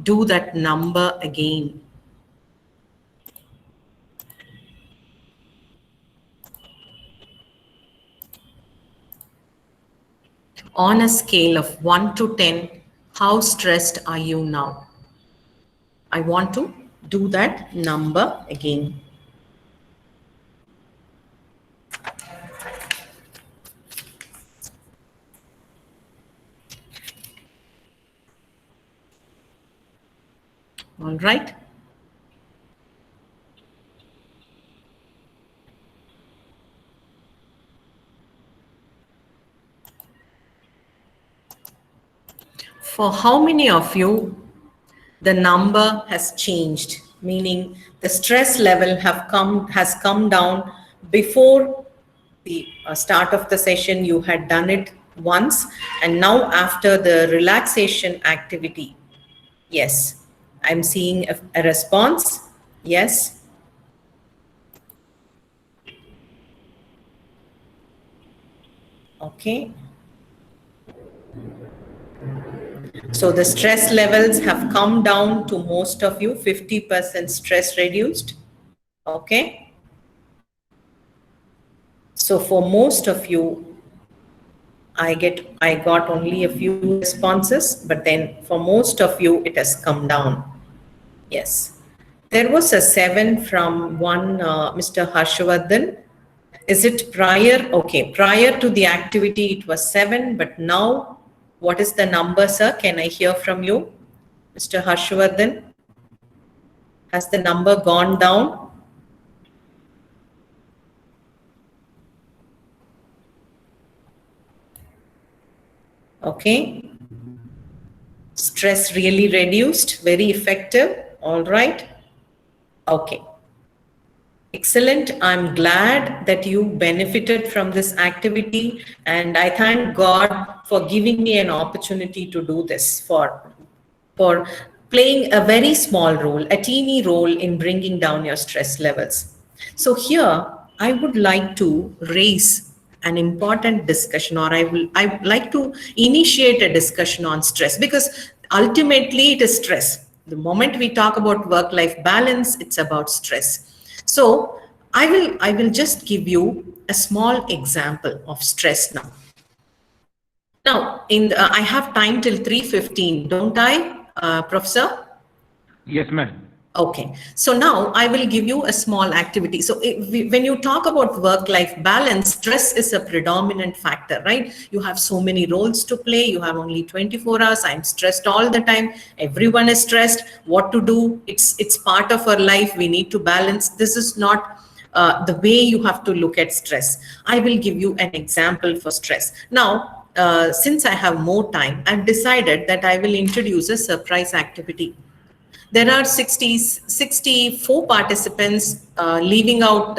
Do that number again. On a scale of 1 to 10, how stressed are you now? I want to do that number again. All right. For how many of you the number has changed, meaning the stress level has come down? Before the start of the session, you had done it once, and now after the relaxation activity? Yes, I'm seeing a response. Yes. Okay. So the stress levels have come down to most of you, 50% stress reduced. Okay. So for most of you, I got only a few responses, but then for most of you, it has come down. Yes. There was a 7 from one Mr. Harshvardhan. Is it prior? Okay, prior to the activity, it was 7, but now, what is the number, sir? Can I hear from you? Mr. Harshvardhan, has the number gone down? Okay. Stress really reduced, very effective. All right. Okay. Excellent. I'm glad that you benefited from this activity, and I thank God for giving me an opportunity to do this, for playing a very small role, a teeny role in bringing down your stress levels. So here, I would like to raise an important discussion, or I like to initiate a discussion on stress, because ultimately it is stress. The moment we talk about work-life balance, it's about stress. So I will just give you a small example of stress now. Now, I have time till 3:15, don't I, Professor? Yes, ma'am. Okay, so now I will give you a small activity. So when you talk about work-life balance, stress is a predominant factor, right? You have so many roles to play. You have only 24 hours. I'm stressed all the time. Everyone is stressed. What to do? It's part of our life. We need to balance. This is not the way you have to look at stress. I will give you an example for stress. Now, since I have more time, I've decided that I will introduce a surprise activity. There are 64 participants, leaving out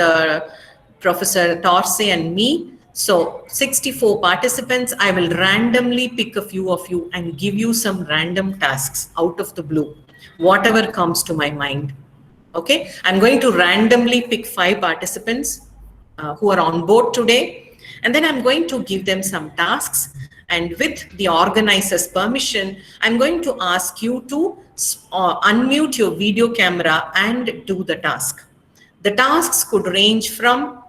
Professor Torse and me. So 64 participants, I will randomly pick a few of you and give you some random tasks out of the blue, whatever comes to my mind. Okay, I'm going to randomly pick 5 participants who are on board today, and then I'm going to give them some tasks. And with the organizer's permission, I'm going to ask you to unmute your video camera and do the task. The tasks could range from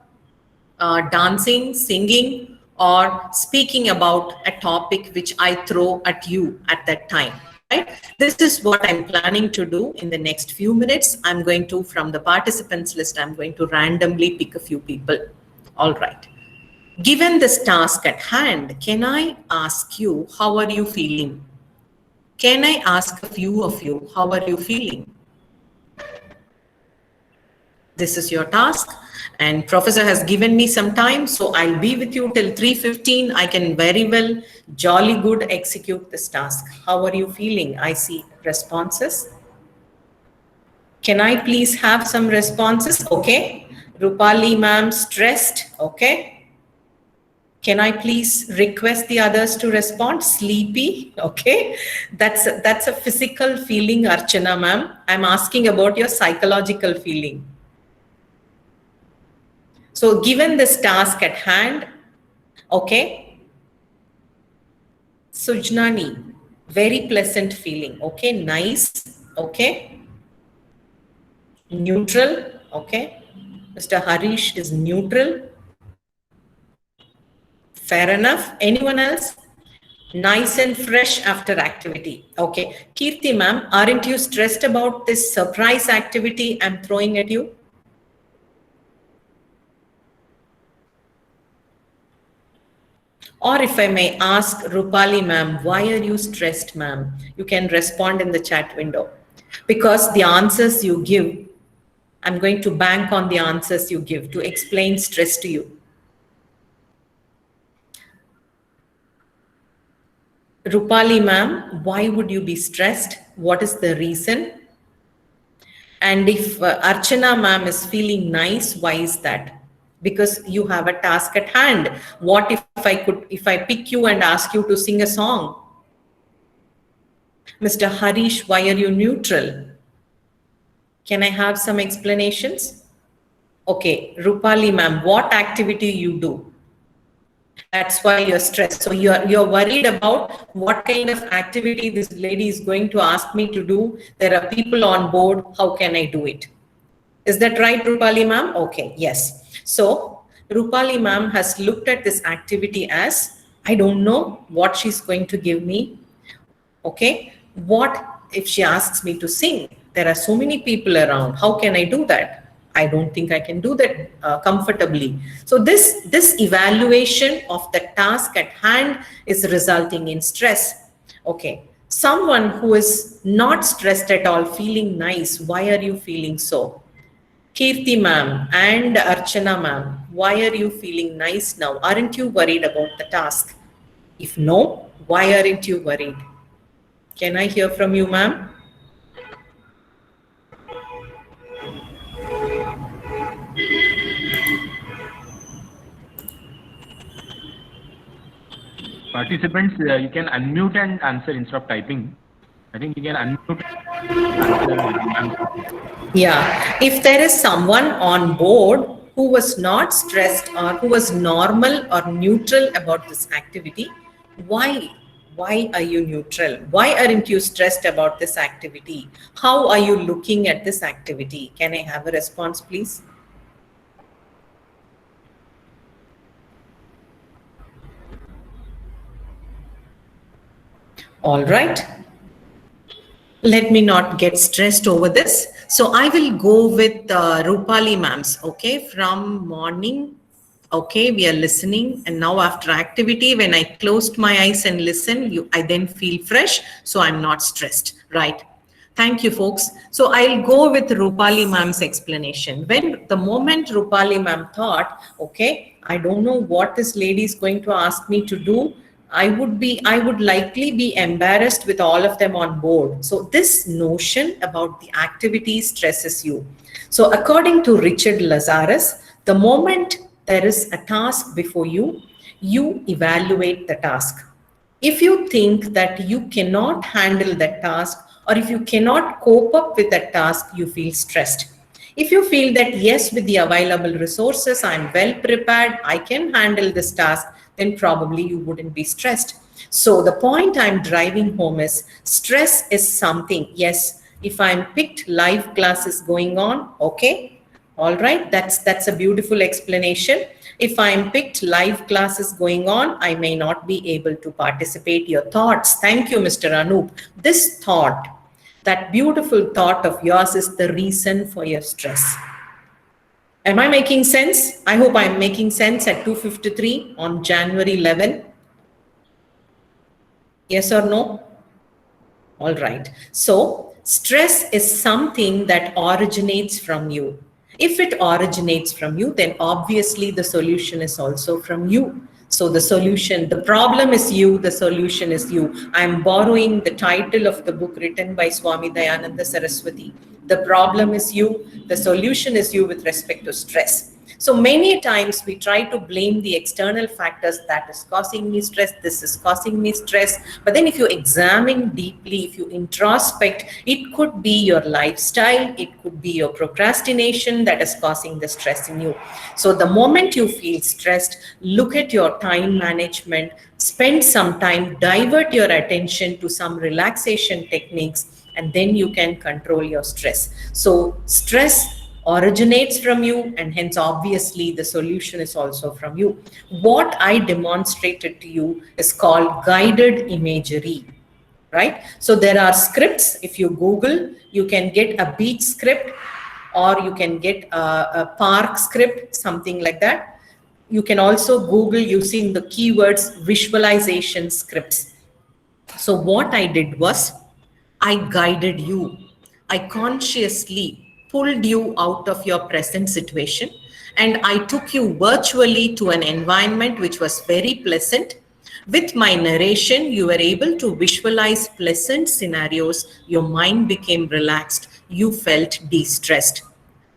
dancing, singing, or speaking about a topic which I throw at you at that time. Right? This is what I'm planning to do in the next few minutes. I'm going to, from the participants list, I'm going to randomly pick a few people. All right. Given this task at hand, can I ask you, how are you feeling? Can I ask a few of you, how are you feeling? This is your task, and Professor has given me some time, so I'll be with you till 3:15. I can very well, jolly good, execute this task. How are you feeling? I see responses. Can I please have some responses? Okay. Rupali ma'am, stressed. Okay. Can I please request the others to respond? Sleepy. Okay. That's a physical feeling, Archana ma'am. I'm asking about your psychological feeling. So given this task at hand, okay. Sujnani, very pleasant feeling. Okay, nice. Okay. Neutral. Okay. Mr. Harish is neutral. Fair enough. Anyone else? Nice and fresh after activity. Okay. Kirti ma'am, aren't you stressed about this surprise activity I'm throwing at you? Or if I may ask Rupali ma'am, why are you stressed, ma'am? You can respond in the chat window. Because the answers you give, I'm going to bank on the answers you give to explain stress to you. Rupali ma'am, why would you be stressed? What is the reason? And if Archana ma'am is feeling nice, why is that? Because you have a task at hand. What if I pick you and ask you to sing a song? Mr. Harish, why are you neutral? Can I have some explanations? Okay, Rupali ma'am, what activity you do? That's why you're stressed. So you're worried about what kind of activity this lady is going to ask me to do. There are people on board. How can I do it? Is that right, Rupali ma'am? Okay, yes. So Rupali ma'am has looked at this activity as, I don't know what she's going to give me. Okay, what if she asks me to sing? There are so many people around. How can I do that? I don't think I can do that comfortably. So this evaluation of the task at hand is resulting in stress. Okay, someone who is not stressed at all, feeling nice. Why are you feeling so? Kirti ma'am and Archana ma'am, why are you feeling nice now? Aren't you worried about the task? If no, why aren't you worried? Can I hear from you, ma'am? Participants, you can unmute and answer instead of typing. I think you can unmute. Yeah, if there is someone on board who was not stressed or who was normal or neutral about this activity, why are you neutral? Why aren't you stressed about this activity? How are you looking at this activity? Can I have a response, please? All right. Let me not get stressed over this. So I will go with Rupali ma'ams, okay, from morning. Okay, we are listening. And now after activity, when I closed my eyes and listen, I then feel fresh. So I'm not stressed, right? Thank you, folks. So I'll go with Rupali ma'am's explanation. When the moment Rupali ma'am thought, okay, I don't know what this lady is going to ask me to do, I would likely be embarrassed with all of them on board. So this notion about the activity stresses you. So according to Richard Lazarus, the moment there is a task before you, you evaluate the task. If you think that you cannot handle that task, or if you cannot cope up with that task, you feel stressed. If you feel that, yes, with the available resources, I'm well prepared, I can handle this task, then probably you wouldn't be stressed. So the point I'm driving home is stress is something. Yes, if I'm picked live classes going on, okay, all right, that's a beautiful explanation. If I'm picked live classes going on, I may not be able to participate. Your thoughts, thank you, Mr. Anup. This thought, that beautiful thought of yours is the reason for your stress. Am I making sense? I hope I'm making sense at 2:53 on January 11. Yes or no? All right. So stress is something that originates from you. If it originates from you, then obviously the solution is also from you. So the solution, the problem is you, the solution is you. I'm borrowing the title of the book written by Swami Dayananda Saraswati. The problem is you, the solution is you with respect to stress. So many times we try to blame the external factors that is causing me stress, this is causing me stress. But then if you examine deeply, if you introspect, it could be your lifestyle, it could be your procrastination that is causing the stress in you. So the moment you feel stressed, look at your time management, spend some time, divert your attention to some relaxation techniques, and then you can control your stress. So stress originates from you, and hence obviously the solution is also from you. What I demonstrated to you is called guided imagery, right? So there are scripts. If you Google, you can get a beach script, or you can get a park script, something like that. You can also Google using the keywords visualization scripts. So what I did was, I guided you. I consciously pulled you out of your present situation, and I took you virtually to an environment which was very pleasant. With my narration, you were able to visualize pleasant scenarios. Your mind became relaxed. You felt de-stressed.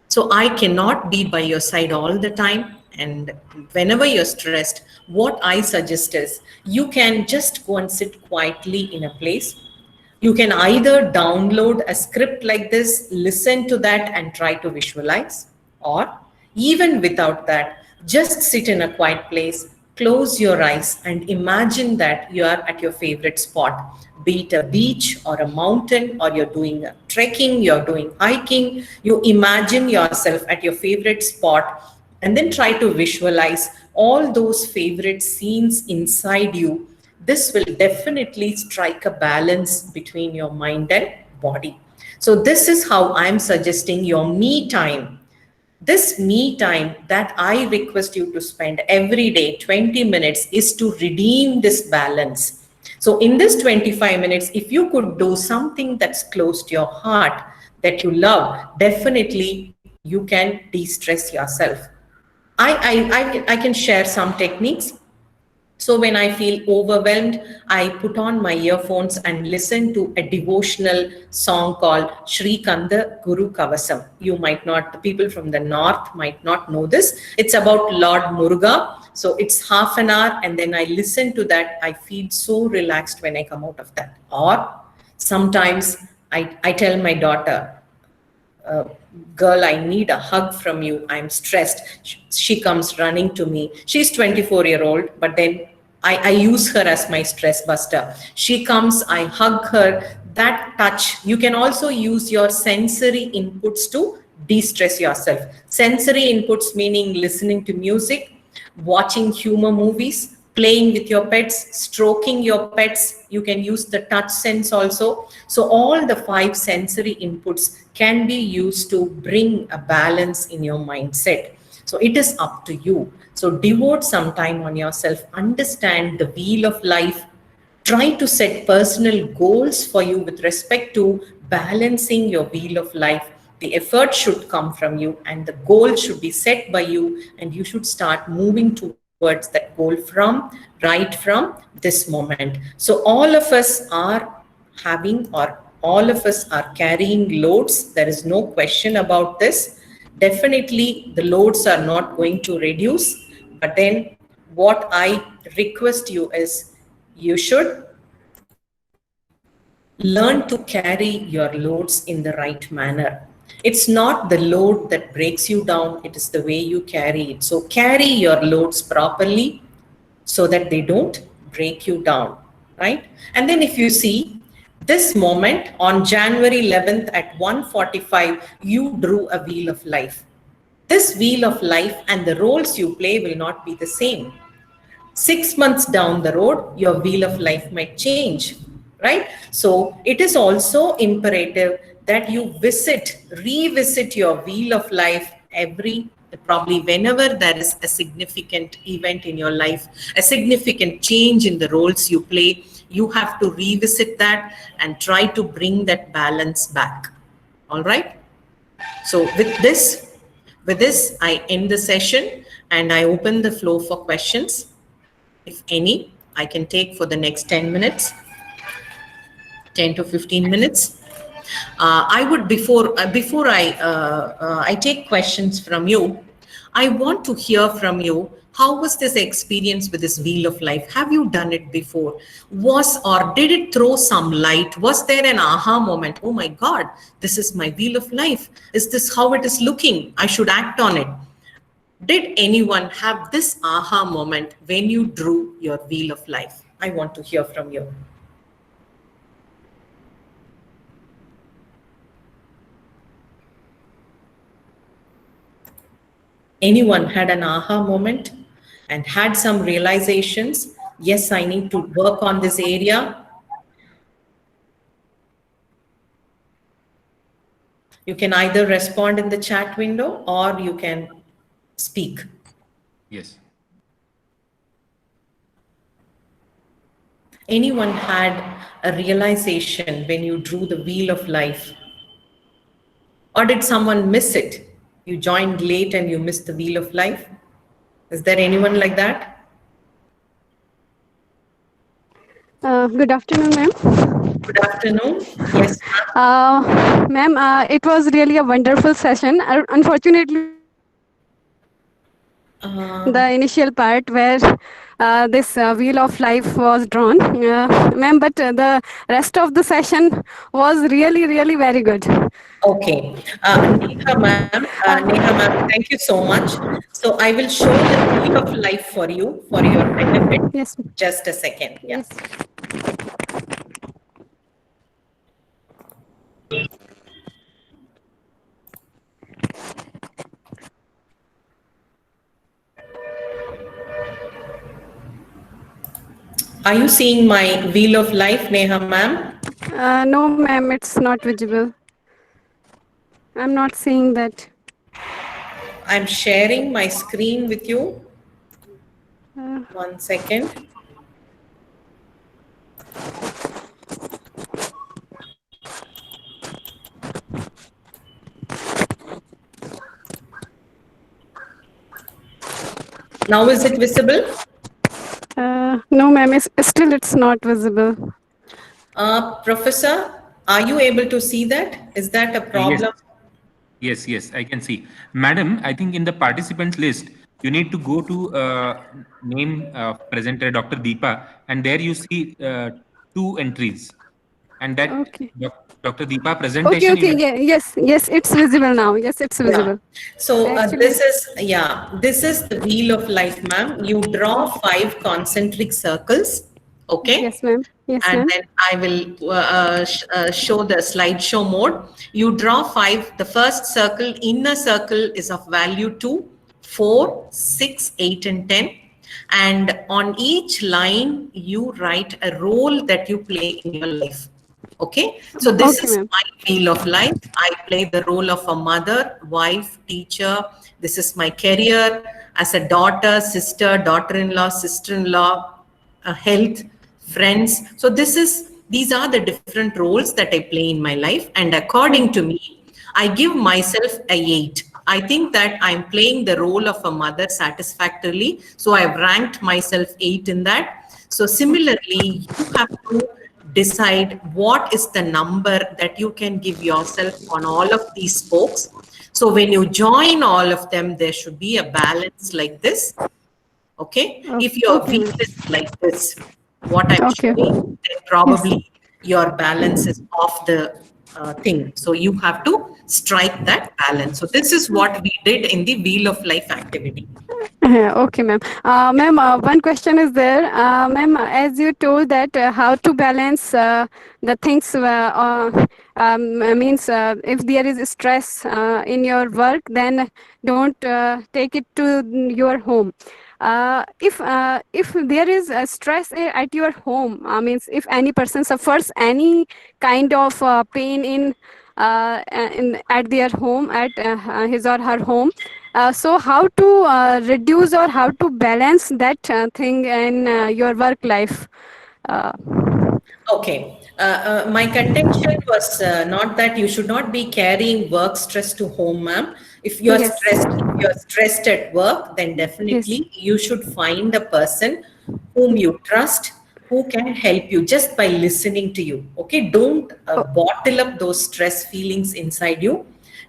So I cannot be by your side all the time. And whenever you're stressed, what I suggest is you can just go and sit quietly in a place. You can either download a script like this, listen to that and try to visualize, or even without that, just sit in a quiet place, close your eyes and imagine that you are at your favorite spot, be it a beach or a mountain, or you're doing a trekking, you're doing hiking. You imagine yourself at your favorite spot and then try to visualize all those favorite scenes inside you. This will definitely strike a balance between your mind and body. So this is how I'm suggesting your me time. This me time that I request you to spend every day, 20 minutes, is to redeem this balance. So in this 25 minutes, if you could do something that's close to your heart, that you love, definitely you can de-stress yourself. I can share some techniques. So when I feel overwhelmed, I put on my earphones and listen to a devotional song called Shri Kanda Guru Kavasam. You might not, the people from the north might not know this. It's about Lord Muruga. So it's half an hour and then I listen to that. I feel so relaxed when I come out of that. Or sometimes I tell my daughter, girl, I need a hug from you. I'm stressed. She comes running to me. She's 24-year-old, but then I use her as my stress buster. She comes, I hug her. That touch, you can also use your sensory inputs to de-stress yourself. Sensory inputs meaning listening to music, watching humor movies, playing with your pets, stroking your pets. You can use the touch sense also. So all the 5 sensory inputs can be used to bring a balance in your mindset. So it is up to you. So devote some time on yourself, understand the wheel of life, try to set personal goals for you with respect to balancing your wheel of life. The effort should come from you and the goal should be set by you, and you should start moving towards that goal from this moment. So all of us are having, or all of us are carrying loads. There is no question about this. Definitely the loads are not going to reduce, but then what I request you is you should learn to carry your loads in the right manner. It's not the load that breaks you down, it is the way you carry it. So carry your loads properly so that they don't break you down, right? And then if you see this moment on January 11th at 1:45, you drew a wheel of life. This wheel of life and the roles you play will not be the same. 6 months down the road, your wheel of life might change, right? So it is also imperative that you revisit your wheel of life probably whenever there is a significant event in your life, a significant change in the roles you play. You have to revisit that and try to bring that balance back. All right. So with this, I end the session and I open the floor for questions. If any, I can take for the next 10 minutes, 10 to 15 minutes. I would, before I take questions from you, I want to hear from you. How was this experience with this wheel of life? Have you done it before? Did it throw some light? Was there an aha moment? Oh my God, this is my wheel of life. Is this how it is looking? I should act on it. Did anyone have this aha moment when you drew your wheel of life? I want to hear from you. Anyone had an aha moment and had some realizations? Yes, I need to work on this area. You can either respond in the chat window or you can speak. Yes. Anyone had a realization when you drew the wheel of life? Or did someone miss it? You joined late and you missed the wheel of life? Is there anyone like that? Good afternoon, ma'am. Good afternoon. Yes. Ma'am, it was really a wonderful session. Unfortunately, The initial part where this wheel of life was drawn, ma'am, but the rest of the session was really, really very good. Okay. Neha ma'am, thank you so much. So I will show the wheel of life for you for your benefit. Yes. Just a second. Yeah. Yes. Are you seeing my wheel of life, Neha ma'am? No, ma'am, it's not visible. I'm not seeing that. I'm sharing my screen with you. Uh, 1 second. Now is it visible? no, ma'am, it's not visible. Professor, are you able to see that? Is that a problem? Yes, I can see. Madam, I think in the participants list, you need to go to name presenter Dr. Deepa, and there you see 2 entries. And that Okay. Dr. Deepa Okay, presentation. okay, yeah, yes, it's visible now. Yes, it's visible. So Actually, this is the wheel of life, ma'am. You draw 5 concentric circles, okay? yes, ma'am. Yes, And ma'am. then I will show the slideshow mode. You draw 5. The first circle, inner circle, is of value 2, 4, 6, 8, and 10. And on each line, you write a role that you play in your life. Okay, so this Okay, is ma'am. my wheel of life. I play the role of a mother, wife, teacher. This is my career as a daughter, sister, daughter-in-law, sister-in-law, health, friends. So these are the different roles that I play in my life. And according to me, I give myself a 8. I think that I'm playing the role of a mother satisfactorily. So I've ranked myself 8 in that. So similarly, you have to decide what is the number that you can give yourself on all of these spokes. So when you join all of them, there should be a balance like this. Okay. If your Okay, wheel ma'am. is like this, what I'm Okay. showing, then probably your balance is off the thing. So you have to strike that balance. So this is what we did in the wheel of life activity. Okay, ma'am. Ma'am, one question is there. Ma'am, as you told that how to balance the things means if there is stress in your work, then don't take it to your home. If there is stress at your home, means if any person suffers any kind of pain at their home, at his or her home, so how to reduce or how to balance that thing in your work life? Uh, Okay. My contention was not that you should not be carrying work stress to home, ma'am. If yes, you're stressed at work, then yes, definitely you should find a person whom you trust, who can help you just by listening to you. Okay. Don't bottle up those stress feelings inside you.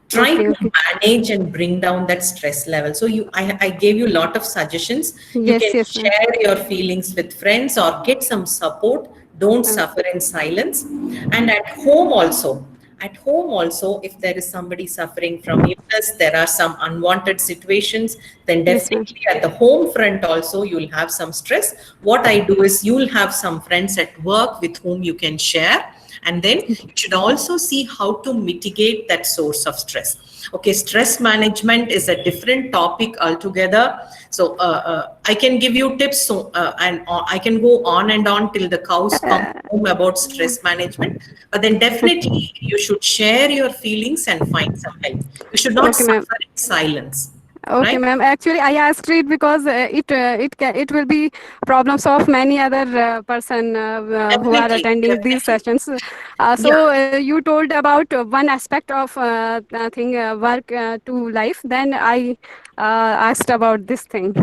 Try okay, to okay. manage and bring down that stress level. So I gave you a lot of suggestions. You Yes, can yes, ma'am. share your feelings with friends or get some support. Don't suffer in silence. And at home also, if there is somebody suffering from illness, there are some unwanted situations, then Yes, ma'am. definitely at the home front also, you'll have some stress. What I do is you'll have some friends at work with whom you can share. And then you should also see how to mitigate that source of stress. Okay, stress management is a different topic altogether. So I can give you tips, and I can go on and on till the cows come home about stress management. But then definitely you should share your feelings and find some help. You should not Okay, ma'am. suffer in silence. Okay, Right? ma'am. Actually, I asked it because it will be problems of many other person who are Definitely, attending these definitely. sessions. Yeah. So you told about one aspect of thing work to life. Then I asked about this thing.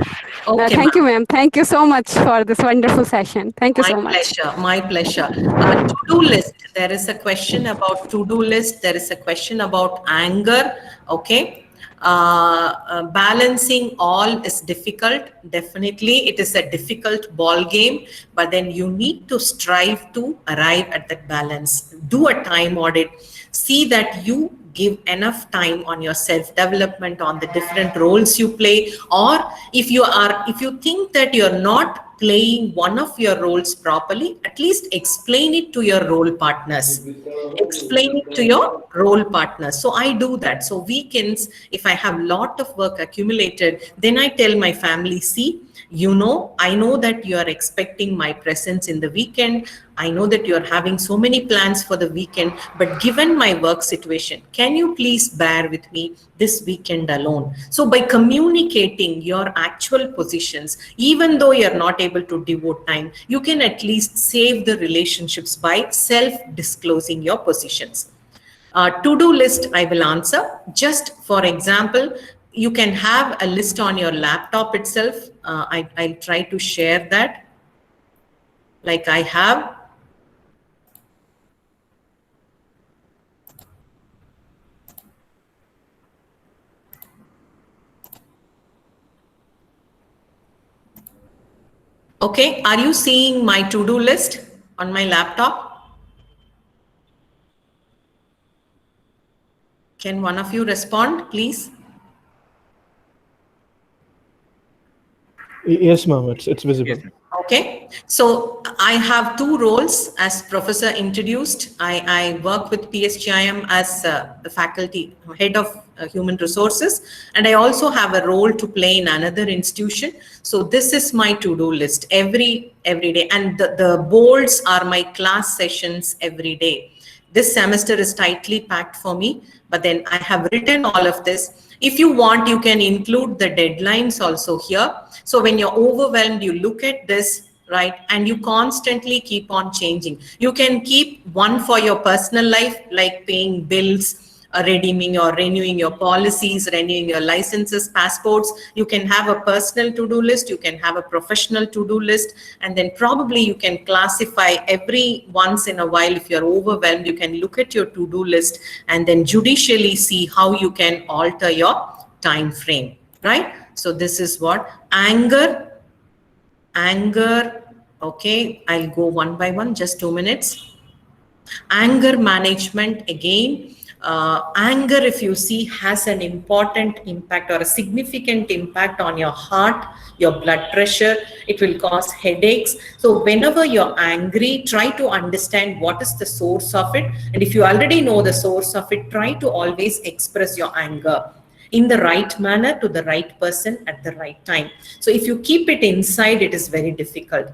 Okay, Thank you, ma'am. ma'am. Thank you so much for this wonderful session. Thank you My so much. pleasure. My pleasure. To-do list. There is a question about to-do list. There is a question about anger. Okay. Balancing all is difficult. Definitely, it is a difficult ball game, but then you need to strive to arrive at that balance. Do a time audit. See that you give enough time on your self-development, on the different roles you play, or if you think that you're not playing one of your roles properly, at least explain it to your role partners. Explain it to your role partners. So I do that. So weekends, if I have a lot of work accumulated, then I tell my family, see, I know that you are expecting my presence in the weekend. I know that you're having so many plans for the weekend, but given my work situation, can you please bear with me this weekend alone? So by communicating your actual positions, even though you're not able to devote time, you can at least save the relationships by self-disclosing your positions. To-do list, I will answer. Just for example, you can have a list on your laptop itself. I'll try to share that like I have. Okay, are you seeing my to-do list on my laptop? Can one of you respond, please? Yes, ma'am, it's visible. Yes. Okay, so I have two roles as professor introduced. I work with PSGIM as the faculty head of human resources, and I also have a role to play in another institution. So this is my to-do list every day, and the boards are my class sessions every day. This semester is tightly packed for me, but then I have written all of this. If you want, you can include the deadlines also here. So when you're overwhelmed, you look at this, right? And you constantly keep on changing. You can keep one for your personal life, like paying bills, redeeming or renewing your policies, renewing your licenses, passports. You can have a personal to-do list. You can have a professional to-do list. And then probably you can classify every once in a while. If you're overwhelmed, you can look at your to-do list and then judicially see how you can alter your time frame, right? So this is what anger. Okay, I'll go one by one, just 2 minutes. Anger management again. Anger, if you see, has an important impact or a significant impact on your heart, your blood pressure. It will cause headaches. So whenever you're angry, try to understand what is the source of it. And if you already know the source of it, try to always express your anger in the right manner to the right person at the right time. So if you keep it inside, it is very difficult.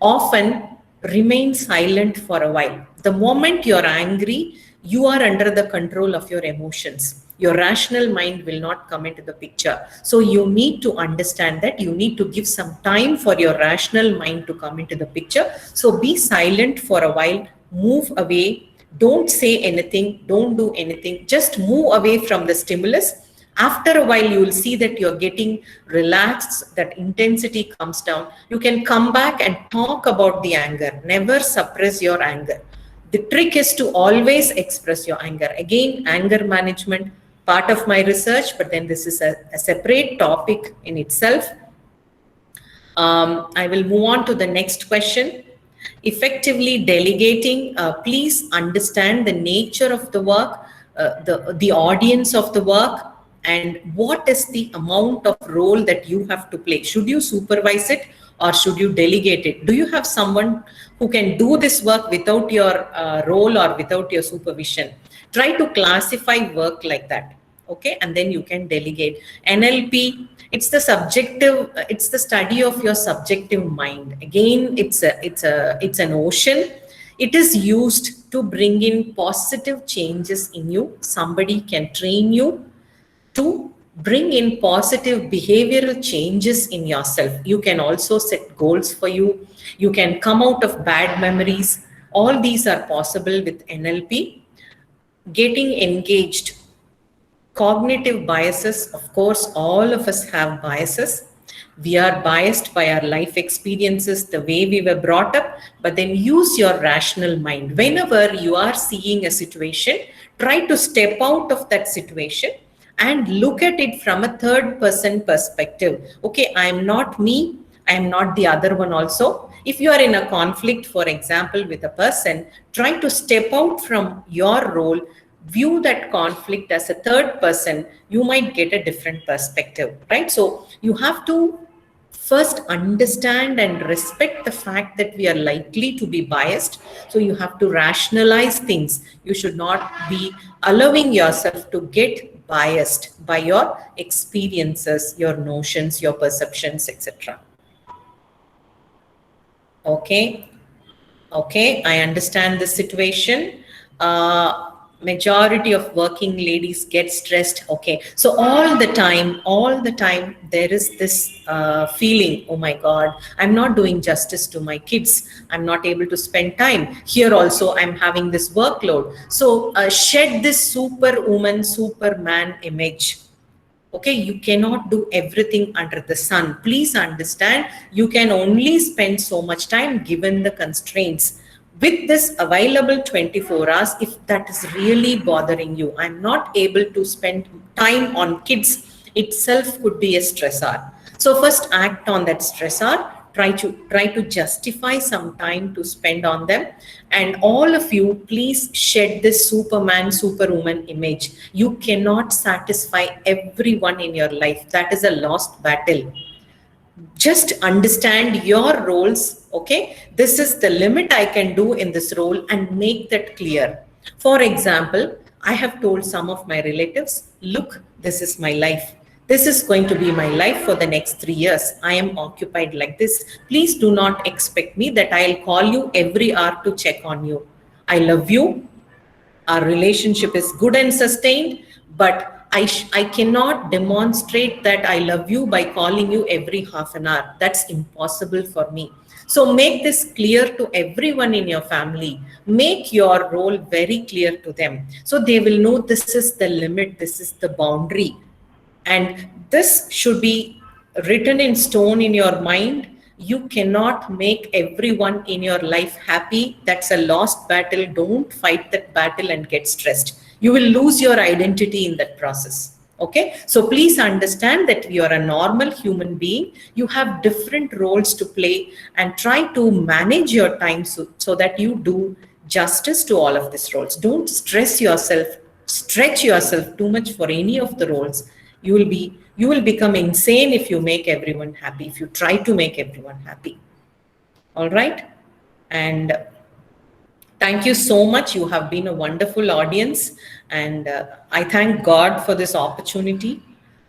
Often remain silent for a while. The moment you're angry, you are under the control of your emotions. Your rational mind will not come into the picture. So you need to understand that you need to give some time for your rational mind to come into the picture. So be silent for a while, move away, don't say anything, don't do anything, just move away from the stimulus. After a while, you will see that you're getting relaxed, that intensity comes down. You can come back and talk about the anger. Never suppress your anger. The trick is to always express your anger. Again, anger management, part of my research, but then this is a separate topic in itself. I will move on to the next question. Effectively delegating, please understand the nature of the work, the audience of the work, and what is the amount of role that you have to play. Should you supervise it or should you delegate it? Do you have someone who can do this work without your role or without your supervision? Try to classify work like that, okay? And then you can delegate. NLP, it's the subjective, it's the study of your subjective mind. Again, it's an ocean. It is used to bring in positive changes in you. Somebody can train you to bring in positive behavioral changes in yourself. You can also set goals for you. You can come out of bad memories. All these are possible with NLP. Getting engaged. Cognitive biases, of course, all of us have biases. We are biased by our life experiences, the way we were brought up, but then use your rational mind. Whenever you are seeing a situation, try to step out of that situation and look at it from a third person perspective. Okay, I am not me, I am not the other one also. If you are in a conflict, for example, with a person, try to step out from your role, view that conflict as a third person, you might get a different perspective, right? So you have to first understand and respect the fact that we are likely to be biased. So you have to rationalize things. You should not be allowing yourself to get biased by your experiences, your notions, your perceptions, etc. Okay. Okay, I understand the situation. Majority of working ladies get stressed. Okay, so all the time, there is this feeling, oh my God, I'm not doing justice to my kids. I'm not able to spend time. Here also, I'm having this workload. So shed this superwoman, superman image. Okay, you cannot do everything under the sun. Please understand, you can only spend so much time given the constraints. With this available 24 hours, if that is really bothering you, I'm not able to spend time on kids, itself could be a stressor. So first act on that stressor. Try to justify some time to spend on them. And all of you, please shed this superman, superwoman image. You cannot satisfy everyone in your life. That is a lost battle. Just understand your roles. Okay, this is the limit I can do in this role, and make that clear. For example, I have told some of my relatives, look, this is my life. This is going to be my life for the next 3 years. I am occupied like this. Please do not expect me that I'll call you every hour to check on you. I love you. Our relationship is good and sustained, but I cannot demonstrate that I love you by calling you every half an hour. That's impossible for me. So make this clear to everyone in your family. Make your role very clear to them. So they will know this is the limit, this is the boundary. And this should be written in stone in your mind. You cannot make everyone in your life happy. That's a lost battle. Don't fight that battle and get stressed. You will lose your identity in that process. Okay, so please understand that you are a normal human being. You have different roles to play, and try to manage your time so that you do justice to all of these roles. Don't stress yourself, stretch yourself too much for any of the roles. You will become insane if you make everyone happy, if you try to make everyone happy. All right. And thank you so much. You have been a wonderful audience. And I thank God for this opportunity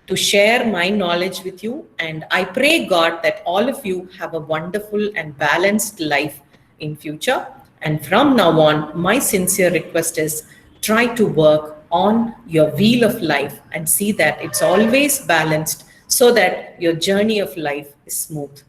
to share my knowledge with you. And I pray God that all of you have a wonderful and balanced life in future. And from now on, my sincere request is try to work on your wheel of life and see that it's always balanced, so that your journey of life is smooth.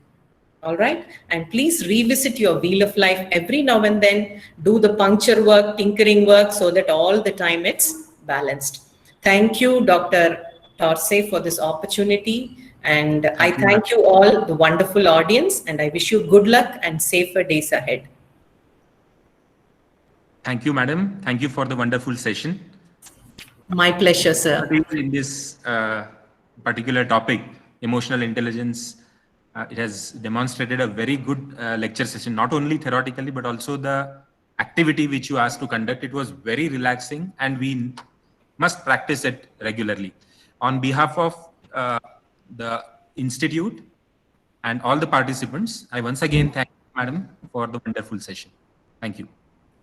All right. And please revisit your wheel of life every now and then. Do the puncture work, tinkering work, so that all the time it's balanced. Thank you, Dr. Torsay, for this opportunity. And I thank you all, the wonderful audience, and I wish you good luck and safer days ahead. Thank you, madam. Thank you for the wonderful session. My pleasure, sir. In this particular topic, emotional intelligence, it has demonstrated a very good lecture session, not only theoretically, but also the activity which you asked to conduct. It was very relaxing, and we must practice it regularly. On behalf of the Institute and all the participants, I once again thank you, madam, for the wonderful session. Thank you.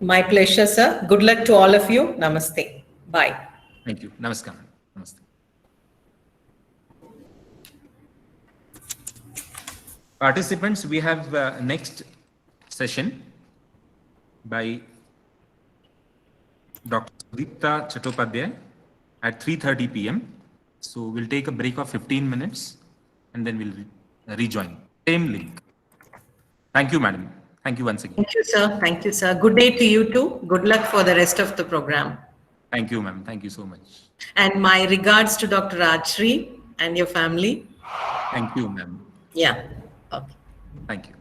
My pleasure, sir. Good luck to all of you. Namaste. Bye. Thank you. Namaskar. Namaste. Participants, we have next session by Dr. Sudipta Chattopadhyay at 3:30 p.m. So we'll take a break of 15 minutes and then we'll rejoin. Same link. Thank you, madam. Thank you once again. Thank you, sir. Thank you, sir. Good day to you too. Good luck for the rest of the program. Thank you, ma'am. Thank you so much. And my regards to Dr. Rajshri and your family. Thank you, ma'am. Yeah. Okay. Thank you.